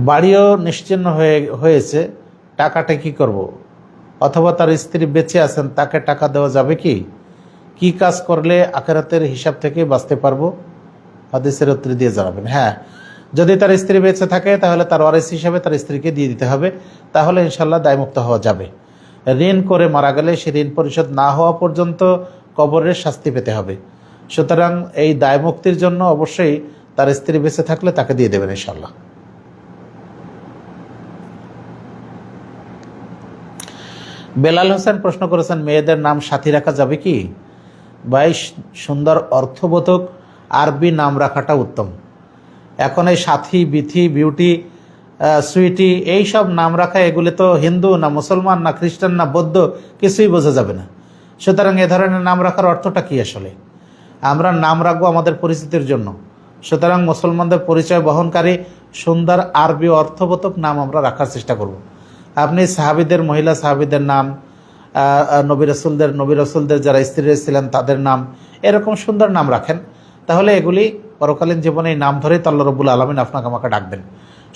বাড়িও নিশ্চিহ্ন হয়েছে, টাকাটা কি করব? অথবা তার স্ত্রী বেঁচে আছেন, তাকে টাকা দেওয়া যাবে কি? কি কাজ করলে আখিরাতের হিসাব থেকে বাঁচতে পারবো? হাদিসের উত্তর দিয়ে জানাবেন। হ্যাঁ, যদি তার স্ত্রী বেঁচে থাকে তাহলে তার ওয়ারিস হিসাবে তার স্ত্রীকে দিয়ে দিতে হবে, তাহলে ইনশাল্লাহ দায়মুক্ত হওয়া যাবে। ঋণ করে মারা গেলে সে ঋণ পরিশোধ না হওয়া পর্যন্ত কবরের শাস্তি পেতে হবে। সুতরাং এই দায়মুক্তির জন্য অবশ্যই তার স্ত্রী বেঁচে থাকলে তাকে দিয়ে দেবেন ইনশাল্লাহ। বেলাল হোসেন প্রশ্ন করেছেন, মেয়েদের নাম সাথী রাখা যাবে কি? সুন্দর অর্থবোধক আরবি নাম রাখাটা উত্তম। এখন এই সাথী, বিথি, বিউটি, সুইটি এই সব নাম রাখা, এগুলি তো হিন্দু না মুসলমান না খ্রিস্টান না বৌদ্ধ কিছুই বোঝা যাবে না। সুতরাং এ ধরনের নাম রাখার অর্থটা কি? আসলে আমরা নাম রাখবো আমাদের পরিচিতির জন্য। সুতরাং মুসলমানদের পরিচয় বহনকারী সুন্দর আরবি অর্থবোধক নাম আমরা রাখার চেষ্টা করব। আপনি সাহাবিদের, মহিলা সাহাবিদের নাম, নবী রাসূলদের যারা স্ত্রী ছিলেন তাদের নাম, এরকম সুন্দর নাম রাখেন, তাহলে এগুলি পরকালীন জীবনে এই নাম ধরেই তো আল্লাহ রাব্বুল আলামিন আপনাকে আমাকে ডাকবেন।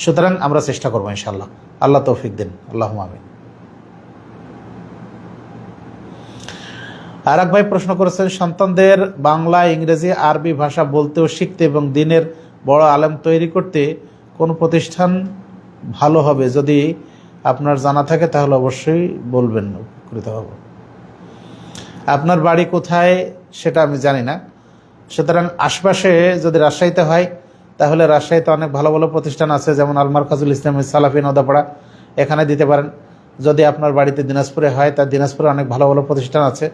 সুতরাং আমরা চেষ্টা করবো ইনশাআল্লাহ। আল্লাহ তৌফিক দিন, আল্লাহুম্মা আমিন। আর এক ভাই প্রশ্ন করেছেন, সন্তানদের বাংলা, ইংরেজি, আরবি ভাষা বলতে ও শিখতে এবং দিনের বড় আলেম তৈরি করতে কোন প্রতিষ্ঠান ভালো হবে? যদি আপনার জানা থাকে তাহলে অবশ্যই বলবেন, উপকৃত হব। আপনার বাড়ি কোথায় সেটা আমি জানি না, সুতরাং আশপাশে যদি রাজশাহীতে হয় তাহলে রাজশাহীতে অনেক ভালো ভালো প্রতিষ্ঠান আছে, যেমন আল মারকাজুল ইসলামী সালাফি নওদাপাড়া, এখানে দিতে পারেন। যদি আপনার বাড়িতে দিনাজপুরে হয় তা দিনাজপুরে অনেক ভালো ভালো প্রতিষ্ঠান আছে,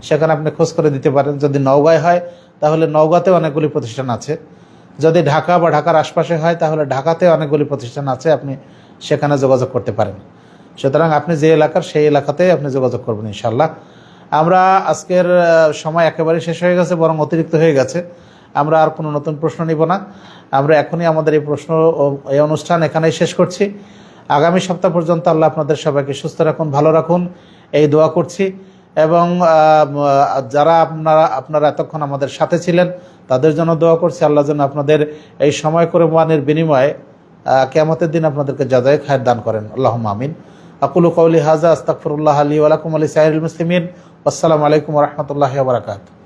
সেখানে আপনি খোঁজ করে দিতে পারেন। যদি নওগাঁয় হয় তাহলে নওগাঁতেও অনেকগুলি প্রতিষ্ঠান আছে। যদি ঢাকা বা ঢাকার আশপাশে হয় তাহলে ঢাকাতে অনেকগুলি প্রতিষ্ঠান আছে, আপনি সেখানে যোগাযোগ করতে পারেন। সুতরাং আপনি যে এলাকার সেই এলাকাতে আপনি যোগাযোগ করবেন ইনশাআল্লাহ। আমরা আজকের সময় একেবারে শেষ হয়ে গেছে, বরং অতিরিক্ত হয়ে গেছে। আমরা আর কোনো নতুন প্রশ্ন নিব না। আমরা এখনই আমাদের এই অনুষ্ঠান এখানেই শেষ করছি। আগামী সপ্তাহ পর্যন্ত আল্লাহ আপনাদের সবাইকে সুস্থ রাখুন, ভালো রাখুন, এই দোয়া করছি। এবং যারা আপনারা এতক্ষণ আমাদের সাথে ছিলেন তাদের জন্য দোয়া করছি, আল্লাহ যেন আপনাদের এই সময় কোরবানির বিনিময়ে কিয়ামতের দিন আপনাদেরকে জাযায়ে খায়র দান করেন। আল্লাহুম্মা আমিন। আকুলু কওলি হাযা আস্তাগফিরুল্লাহ লি ওয়া লাকুম ওয়া লিসাইরিল মুসলিমিন। আসসালামু আলাইকুম ওয়া রাহমাতুল্লাহি ওয়া বারাকাতুহু।